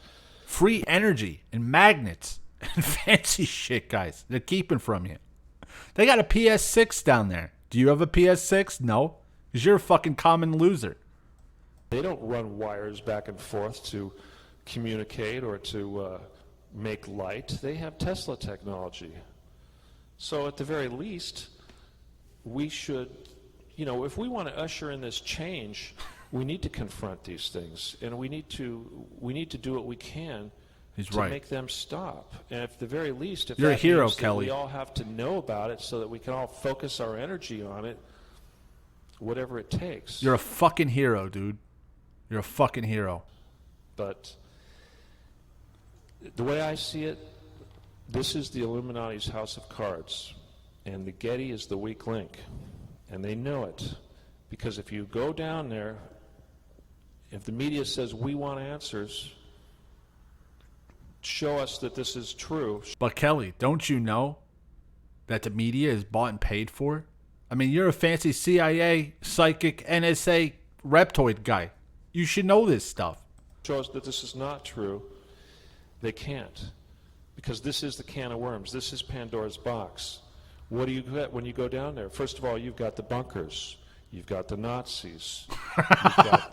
Free energy and magnets and fancy shit, guys. They're keeping from you. They got a PS6 down there. Do you have a PS6? No. Because you're a fucking common loser. They don't run wires back and forth to communicate or to make light. They have Tesla technology. So at the very least, we should, you know, if we want to usher in this change, we need to confront these things, and we need to do what we can to make them stop. And at the very least, if you're a hero, means that Kelly, we all have to know about it so that we can all focus our energy on it, whatever it takes. You're a fucking hero, dude. You're a fucking hero. But the way I see it, this is the Illuminati's house of cards, and the Getty is the weak link, and they know it. Because if you go down there, if the media says we want answers, show us that this is true. But Kelly, don't you know that the media is bought and paid for? I mean, you're a fancy CIA, psychic, NSA, reptoid guy. You should know this stuff. Show us that this is not true. They can't. Because this is the can of worms. This is Pandora's box. What do you get when you go down there? First of all, you've got the bunkers. You've got the Nazis. You've got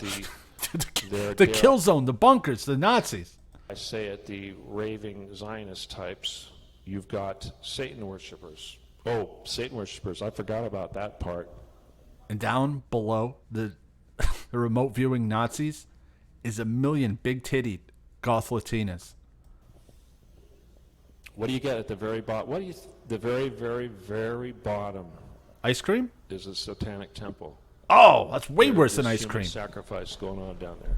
the kill zone, the bunkers, the Nazis. I say it, the raving Zionist types. You've got Satan worshippers. Oh, Satan worshippers. I forgot about that part. And down below the remote viewing Nazis is a million big-tittied goth Latinas. What do you get at the very bottom? What do you? The very, very, very bottom. Ice cream? Is a satanic temple. Oh, that's way worse than ice cream. Sacrifice going on down there.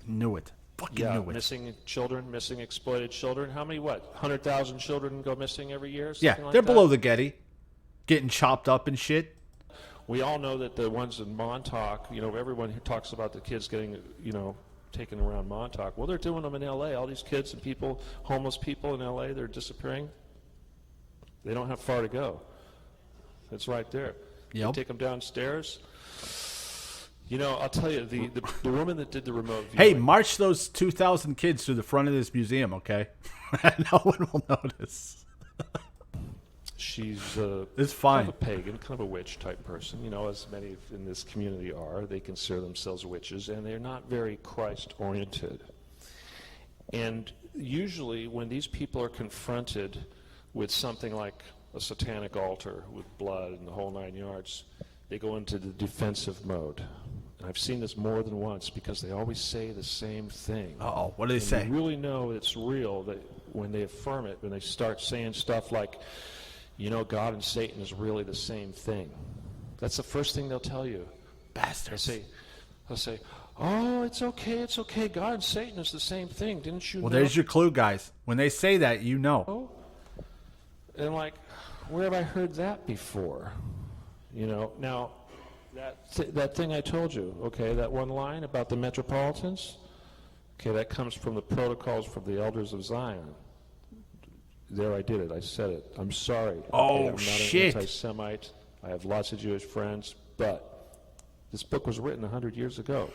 Knew it. Fucking knew it. Missing children, missing exploited children. How many? 100,000 children go missing every year? Yeah, they're below the Getty, getting chopped up and shit. We all know that the ones in Montauk, you know, everyone who talks about the kids getting, you know, taken around Montauk. Well, they're doing them in L.A. All these kids and people, homeless people in L.A., they're disappearing. They don't have far to go. It's right there. Yep. Take them downstairs. You know, I'll tell you, the woman that did the remote viewing. Hey, march those 2,000 kids to the front of this museum, okay? No one will notice. She's it's fine. Kind of a pagan, kind of a witch type person. You know, as many in this community are. They consider themselves witches, and they're not very Christ-oriented. And usually when these people are confronted with something like a satanic altar with blood and the whole 9 yards, they go into the defensive mode. And I've seen this more than once because they always say the same thing. Uh-oh, what do they say? You really know it's real that when they affirm it, when they start saying stuff like, you know, God and Satan is really the same thing. That's the first thing they'll tell you. Bastards. They'll say, oh, it's okay, God and Satan is the same thing. Didn't you know? Well, there's your clue, guys. When they say that, you know. And like, where have I heard that before? You know, now, that thing I told you, okay, that one line about the Metropolitans, okay, that comes from the protocols from the elders of Zion. There, I did it. I said it. I'm sorry. Oh, I'm not shit. an anti-Semite. I have lots of Jewish friends, but this book was written 100 years ago,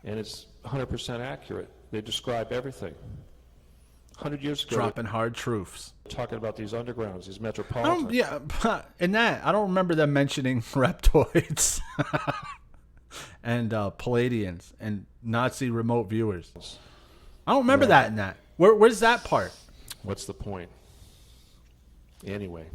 and it's 100% accurate. They describe everything. 100 years ago. Dropping hard truths. Talking about these undergrounds, these metropolitans. In that, I don't remember them mentioning reptoids and Palladians and Nazi remote viewers. I don't remember that in that. Where's that part? What's the point? Anyway.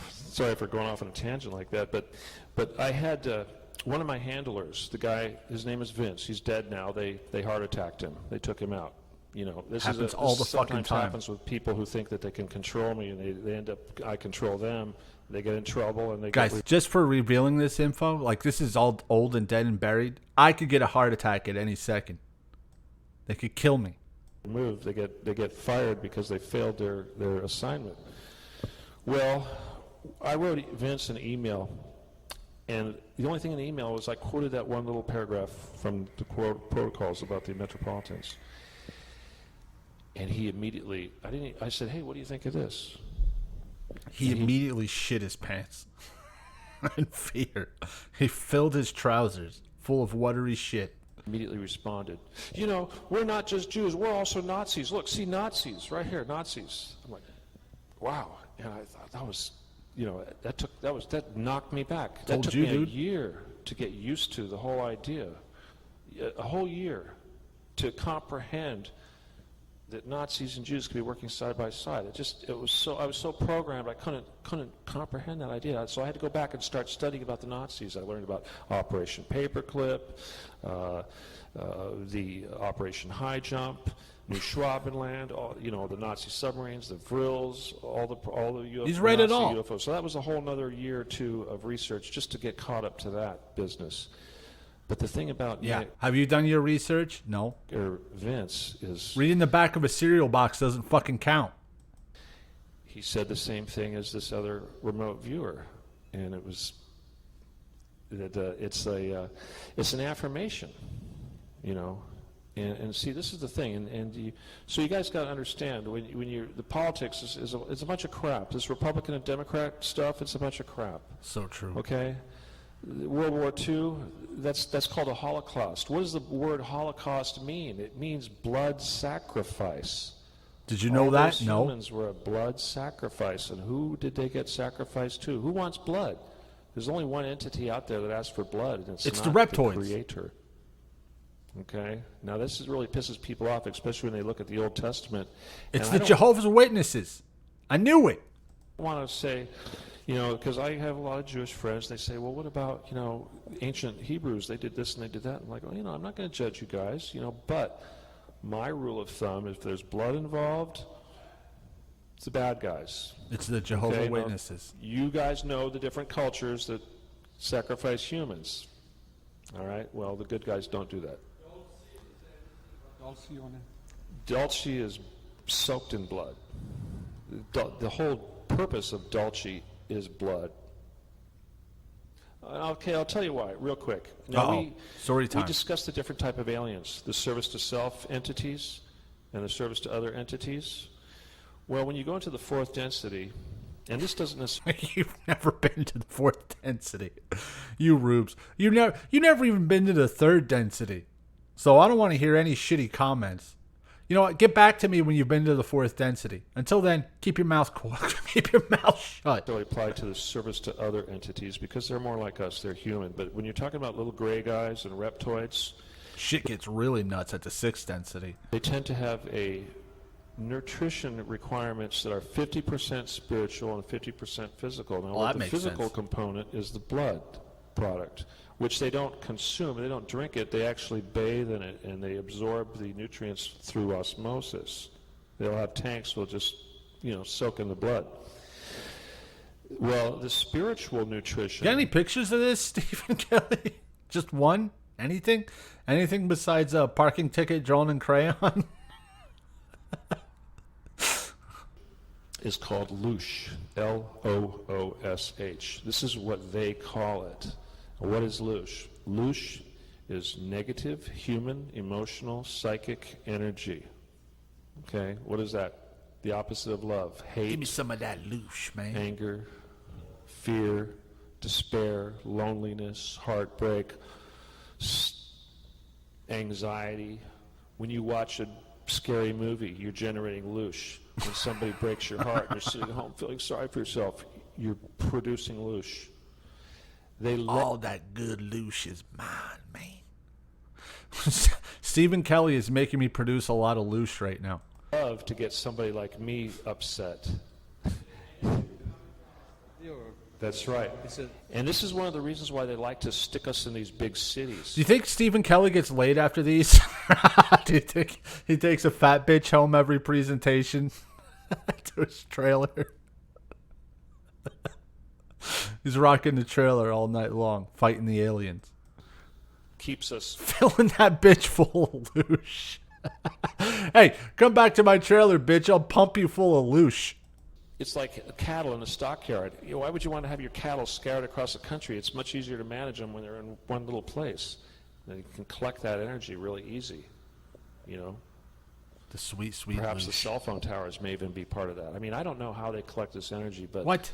Sorry for going off on a tangent like that, but I had one of my handlers, the guy, his name is Vince. He's dead now. They heart attacked him. They took him out. You know, this Happens all the fucking sometimes time. happens with people who think that they can control me, and they end up, I control them. They get in trouble, and they Guys, just for revealing this info, like this is all old and dead and buried. I could get a heart attack at any second. They could kill me. removed. They get fired because they failed their assignment. Well, I wrote Vince an email, and the only thing in the email was I quoted that one little paragraph from the protocols about the Metropolitans. And he immediately, I said, hey, what do you think of this? He immediately shit his pants in fear. He filled his trousers full of watery shit. Immediately responded, you know, we're not just Jews, we're also Nazis. Look, see Nazis, right here, Nazis. I'm like, wow. And I thought that was, you know, that knocked me back. That took me a year to get used to the whole idea. A whole year to comprehend that Nazis and Jews could be working side by side. I was so programmed, I couldn't comprehend that idea. So I had to go back and start studying about the Nazis. I learned about Operation Paperclip, the Operation High Jump, New Schwabenland, the Nazi submarines, the Vrills, all the UFO, He's read it all. UFOs. So that was a whole other year or two of research just to get caught up to that business. But the thing about Nick, have you done your research? No. or Vince is Reading the back of a cereal box doesn't fucking count. he said the same thing as this other remote viewer, and it was that it's an affirmation, you know. And see, this is the thing, so you guys got to understand the politics is a bunch of crap. This Republican and Democrat stuff, it's a bunch of crap. So true. Okay. World War II, that's called a Holocaust. What does the word Holocaust mean? It means blood sacrifice. Did you know All that? those No. humans were a blood sacrifice. And who did they get sacrificed to? Who wants blood? There's only one entity out there that asks for blood, and it's the not reptoids. the creator. Okay? Now, this really pisses people off, especially when they look at the Old Testament. It's And the Jehovah's Witnesses. I knew it. I want to say, you know, because I have a lot of Jewish friends. They say, well, what about, you know, ancient Hebrews? They did this and they did that. I'm like, well, you know, I'm not going to judge you guys, you know, but my rule of thumb, if there's blood involved, it's the bad guys. It's the Jehovah's Okay, now, Witnesses. you guys know the different cultures that sacrifice humans. All right? Well, the good guys don't do that. Dulce is soaked in blood. The whole purpose of Dulce is blood. Okay, I'll tell you why, real quick. Now, Story time. We discussed the different type of aliens, the service to self entities and the service to other entities. Well, when you go into the fourth density, and this doesn't necessarily... You've never been to the fourth density. You rubes. You never even been to the third density. So I don't want to hear any shitty comments. You know what? Get back to me when you've been to the fourth density. Until then, keep your mouth keep your mouth shut. So apply to the service to other entities because they're more like us. They're human. But when you're talking about little gray guys and reptoids, Shit gets really nuts at the sixth density. they tend to have a nutrition requirements that are 50% spiritual and 50% physical. Now, Well, that the makes physical sense. component is the blood product, which they don't consume. They don't drink it. They actually bathe in it, and they absorb the nutrients through osmosis. They'll have tanks that'll just, you know, soak in the blood. Well, the spiritual nutrition... Got any pictures of this, Stephen Kelly? Just one? Anything? Anything besides a parking ticket drawn in crayon? is called LOOSH, L-O-O-S-H. This is what they call it. What is LOOSH? LOOSH is negative human, emotional, psychic energy. Okay, what is that? The opposite of love. Hate, Give me some of that loosh, man. anger, fear, despair, loneliness, heartbreak, anxiety. When you watch a scary movie, you're generating loosh. When somebody breaks your heart and you're sitting at home feeling sorry for yourself, you're producing loosh. All that good loosh is mine, man. Stephen Kelly is making me produce a lot of loosh right now. Love to get somebody like me upset. That's right. And this is one of the reasons why they like to stick us in these big cities. Do you think Stephen Kelly gets laid after these? Do you think he takes a fat bitch home every presentation to his trailer? He's rocking the trailer all night long, fighting the aliens. Keeps us... Filling that bitch full of loosh. Hey, come back to my trailer, bitch. I'll pump you full of loosh. It's like cattle in a stockyard. Why would you want to have your cattle scattered across the country? It's much easier to manage them when they're in one little place. And you can collect that energy really easy, you know. The sweet, sweet Perhaps the loosh. cell phone towers may even be part of that. I mean, I don't know how they collect this energy, but... What?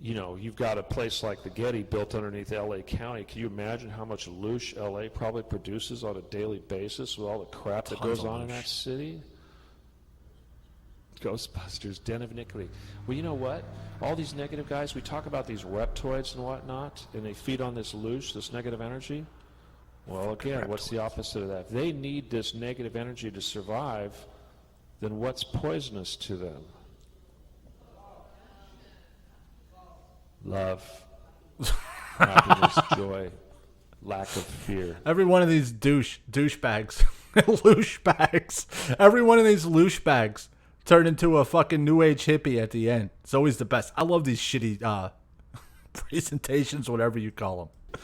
You know, you've got a place like the Getty built underneath L.A. County. Can you imagine how much loosh L.A. probably produces on a daily basis with all the crap that Tons goes of on in loosh. that city? Ghostbusters, Den of Iniquity. Well, you know what? All these negative guys, we talk about these reptoids and whatnot, and they feed on this loosh, this negative energy. Well, again, what's the opposite of that? If they need this negative energy to survive, then what's poisonous to them? Love, happiness, joy, lack of fear. Every one of these douchebags, loosh bags. Every one of these loosh bags turned into a fucking new age hippie at the end. It's always the best. I love these shitty presentations, whatever you call them.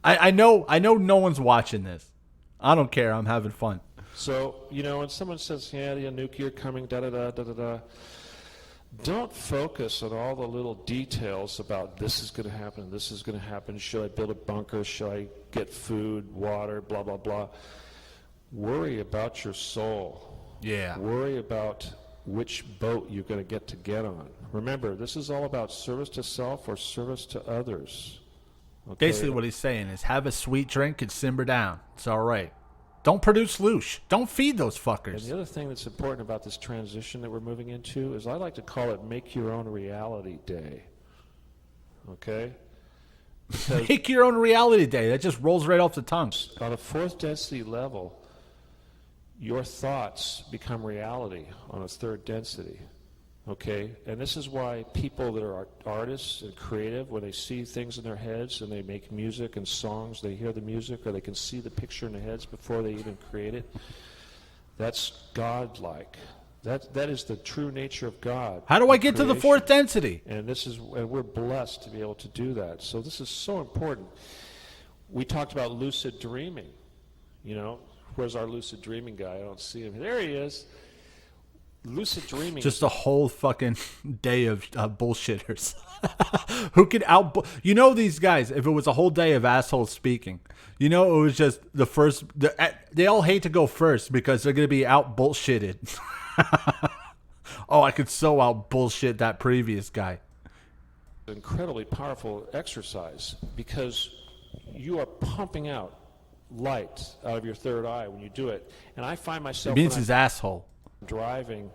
I know no one's watching this. I don't care. I'm having fun. So, you know, when someone says, yeah, the nuclear coming, da-da-da, don't focus on all the little details about this is going to happen, this is going to happen. Should I build a bunker? Should I get food, water, blah, blah, blah. Worry about your soul. Yeah. Worry about which boat you're going to get on. Remember, this is all about service to self or service to others. Okay? Basically what he's saying is have a sweet drink and simmer down. It's all right. Don't produce loosh. Don't feed those And fuckers. the other thing that's important about this transition that we're moving into is I like to call it make your own reality day. Okay? Because Make your own reality day. That just rolls right off the tongue. on a fourth density level, your thoughts become reality on a third density. Okay? And this is why people that are artists and creative, when they see things in their heads and they make music and songs, they hear the music or they can see the picture in their heads before they even create it. That's godlike. That is the true nature of God. How do I in get to the creation. fourth density? And we're blessed to be able to do that. So this is so important. We talked about lucid dreaming. You know, where's our lucid dreaming guy? I don't see him. There he is. Lucid dreaming. Just a whole fucking day of bullshitters. Who could you know these guys, if it was a whole day of assholes speaking, you know it was just the first, they all hate to go first because they're going to be out bullshitted. Oh, I could so out bullshit that previous guy. Incredibly powerful exercise because you are pumping out light out of your third eye when you do it. And I find myself It means when his asshole. I'm driving,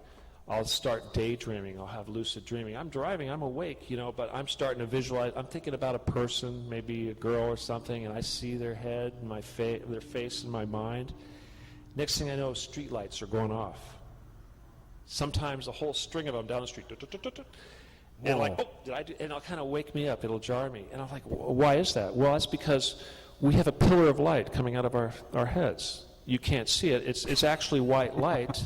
I'll start daydreaming. I'll have lucid dreaming. I'm driving, I'm awake, you know, but I'm starting to visualize. I'm thinking about a person, maybe a girl or something, and I see their head and their face in my mind. Next thing I know, street lights are going off. Sometimes a whole string of them down the street. And I'm like, oh, did I do? And it'll kind of wake me up. It'll jar me. And I'm like, why is that? Well, that's because we have a pillar of light coming out of our heads. You can't see it. It's actually white light.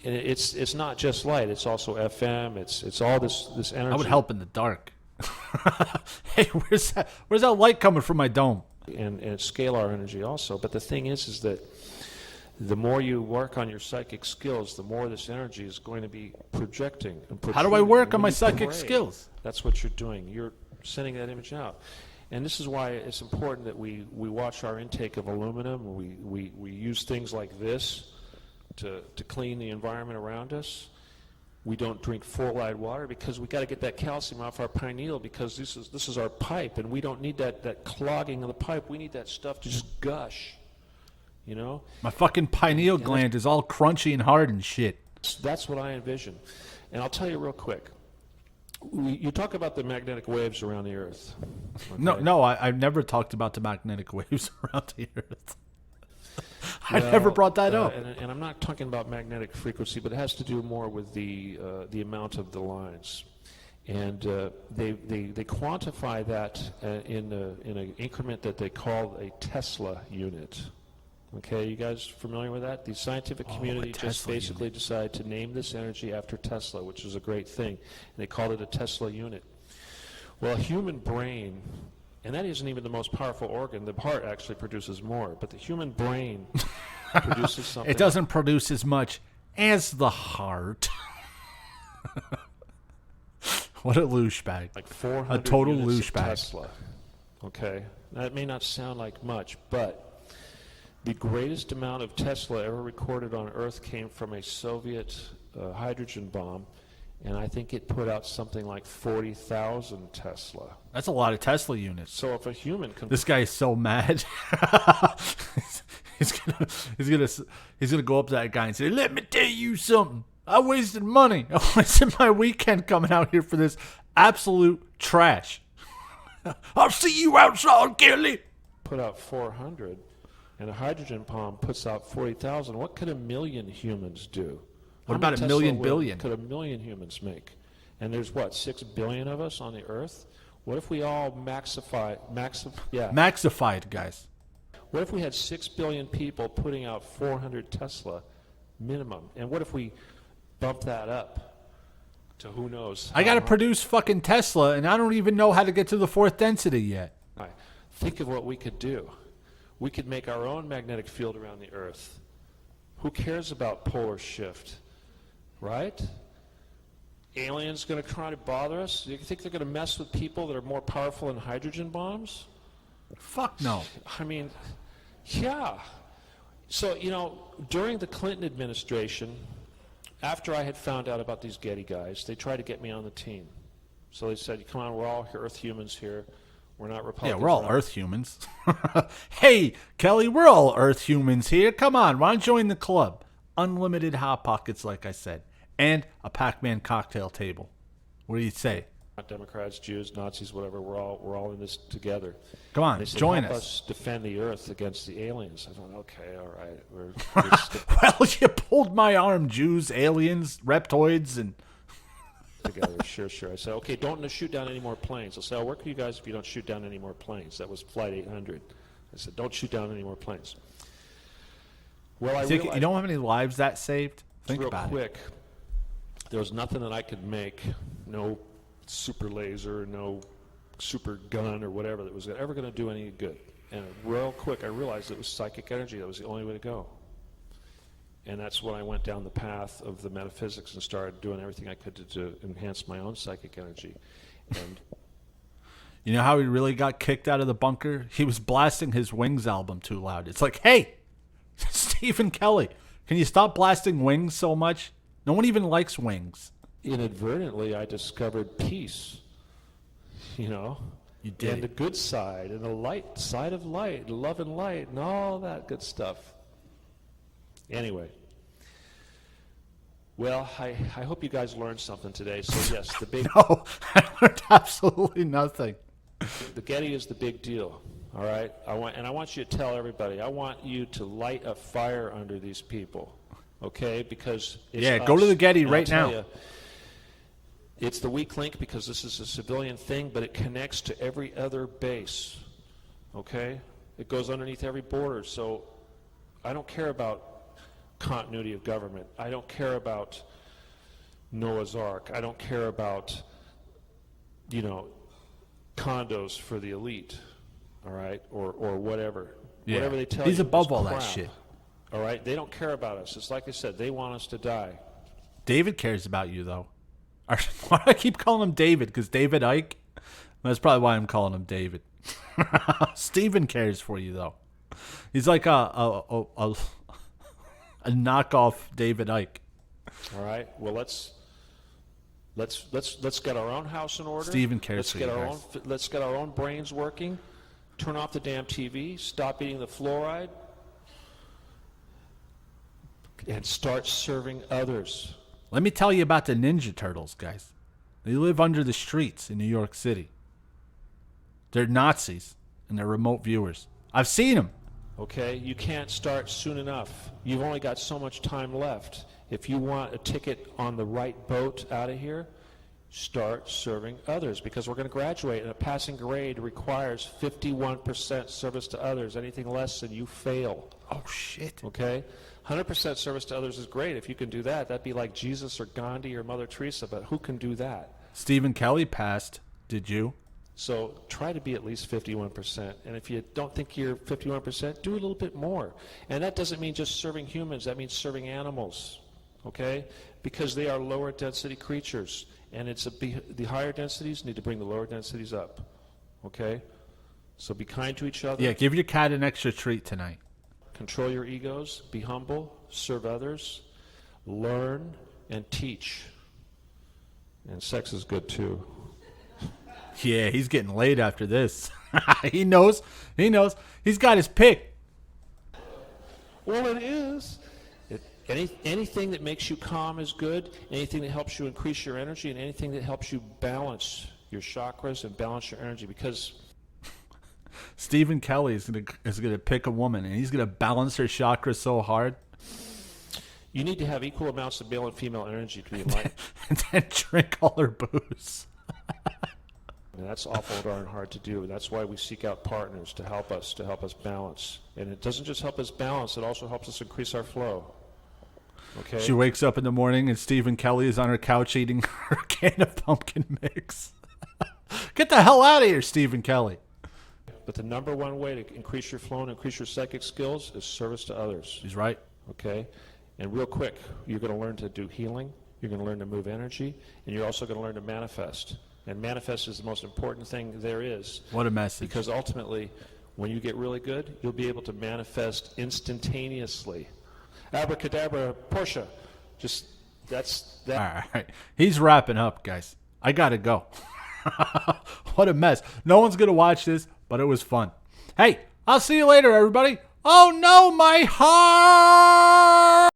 And it's not just light. It's also FM. It's all this energy. I would help in the dark. Hey, where's that light coming from my dome? And it's scalar energy also. But the thing is that the more you work on your psychic skills, the more this energy is going to be projecting. How do I work on my psychic skills? That's what you're doing. You're sending that image out. And this is why it's important that we watch our intake of aluminum. We use things like this to clean the environment around us. We don't drink fluoride water because we got to get that calcium off our pineal because this is our pipe, and we don't need that clogging of the pipe. We need that stuff to just gush, you know? My fucking pineal gland is all crunchy and hard and shit. That's what I envision. And I'll tell you real quick. You talk about the magnetic waves around the Earth. Okay? No, I've never talked about the magnetic waves around the Earth. I never brought that up. And I'm not talking about magnetic frequency, but it has to do more with the amount of the lines. And they quantify that in an increment that they call a Tesla unit. Okay, you guys familiar with that? The scientific community just basically decided to name this energy after Tesla, which is a great thing. And they called it a Tesla unit. Well, a human brain, and that isn't even the most powerful organ. The heart actually produces more, but the human brain produces something. It doesn't produce as much as the heart. What a douchebag. Like 400 a total units of douchebag. Tesla. Okay, that may not sound like much, but the greatest amount of Tesla ever recorded on Earth came from a Soviet hydrogen bomb, and I think it put out something like 40,000 Tesla. That's a lot of Tesla units. So if a human can... This guy is so mad. he's gonna go up to that guy and say, "Let me tell you something. I wasted money. I wasted my weekend coming out here for this absolute trash. I'll see you outside, Kelly." Put out 400, and a hydrogen bomb puts out 40,000. What could a million humans do? What How about many a million Tesla billion? could a million humans make? And there's what, 6 billion of us on the Earth? What if we all maxified, guys. What if we had 6 billion people putting out 400 Tesla minimum? And what if we bump that up to who knows? I got to produce fucking Tesla, and I don't even know how to get to the fourth density yet. Think of what we could do. We could make our own magnetic field around the Earth. Who cares about polar shift, right? Aliens going to try to bother us? You think they're going to mess with people that are more powerful than hydrogen bombs? Fuck no. I mean, yeah. So, during the Clinton administration, after I had found out about these Getty guys, they tried to get me on the team. So they said, "Come on, we're all Earth humans here. We're not Republicans." Yeah, we're all Earth humans. Hey, Kelly, we're all Earth humans here. Come on, why don't you join the club? Unlimited Hot Pockets, like I said. And a Pac-Man cocktail table. What do you say? Not Democrats, Jews, Nazis, whatever. We're all in this together. Come on, they said, join help us. Defend the Earth against the aliens. I thought, okay, all right. Well, you pulled my arm, Jews, aliens, reptoids, and together. Sure. I said, okay, don't shoot down any more planes. I'll say, I'll work with you guys if you don't shoot down any more planes. That was Flight 800. I said, don't shoot down any more planes. Well, I realized, you know how many lives that saved? Think real about quick, there was nothing that I could make, no super laser, no super gun or whatever that was ever going to do any good. And real quick, I realized it was psychic energy. That was the only way to go. And that's when I went down the path of the metaphysics and started doing everything I could to enhance my own psychic energy. And You know how he really got kicked out of the bunker? He was blasting his Wings album too loud. It's like, hey, Stephen Kelly, can you stop blasting Wings so much? No one even likes Wings. inadvertently, I discovered peace, You did. And the good side, and the light side of light, love and light, and all that good stuff. Anyway. Well, I hope you guys learned something today. So, yes, the big... No, I learned absolutely nothing. The Getty is the big deal, all right? I want you to tell everybody. I want you to light a fire under these people, okay? Because it's go to us. the Getty And right I'll tell now. you, it's the weak link because this is a civilian thing, but it connects to every other base, okay? It goes underneath every border. So I don't care about continuity of government. I don't care about Noah's Ark. I don't care about, condos for the elite, all right, or whatever. Yeah. Whatever they tell He's you above is all that crap, shit. All right? They don't care about us. It's like I said, they want us to die. David cares about you, though. Why do I keep calling him David? Because David Icke? That's probably why I'm calling him David. Steven cares for you, though. He's like a knockoff David Icke. All right. Well, let's get our own house in order. Steven cares for you guys. Let's get our own brains working. Turn off the damn TV. Stop eating the fluoride, and start serving others. Let me tell you about the Ninja Turtles, guys. They live under the streets in New York City. They're Nazis, and they're remote viewers. I've seen them. Okay, you can't start soon enough. You've only got so much time left. If you want a ticket on the right boat out of here, start serving others, because we're going to graduate, and a passing grade requires 51% service to others. Anything less than you fail. Oh, shit. Okay? 100% service to others is great. If you can do that, that'd be like Jesus or Gandhi or Mother Teresa, but who can do that? Stephen Kelly passed. Did you? So try to be at least 51%. And if you don't think you're 51%, do a little bit more. And that doesn't mean just serving humans. That means serving animals, okay? Because they are lower density creatures. And the higher densities need to bring the lower densities up, okay? So be kind to each other. Yeah, give your cat an extra treat tonight. Control your egos. Be humble. Serve others. Learn and teach. And sex is good too. Yeah, he's getting laid after this. He knows. He knows. He's got his pick. Well, it is. Anything that makes you calm is good. Anything that helps you increase your energy, and anything that helps you balance your chakras and balance your energy. Because Stephen Kelly is gonna pick a woman, and he's gonna balance her chakras so hard. you need to have equal amounts of male and female energy to be enlightened. And then drink all her booze. And that's awful darn hard to do. And that's why we seek out partners to help us balance. And it doesn't just help us balance, it also helps us increase our flow. Okay? She wakes up in the morning and Stephen Kelly is on her couch eating her can of pumpkin mix. Get the hell out of here, Stephen Kelly. But the number one way to increase your flow and increase your psychic skills is service to others. He's right. Okay? And real quick, you're going to learn to do healing, you're going to learn to move energy, and you're also going to learn to manifest. And manifest is the most important thing there is. What a message. Because ultimately, when you get really good, you'll be able to manifest instantaneously. Abracadabra, Portia. Just, that's that. All right. He's wrapping up, guys. I got to go. What a mess. No one's going to watch this, but it was fun. Hey, I'll see you later, everybody. Oh, no, my heart.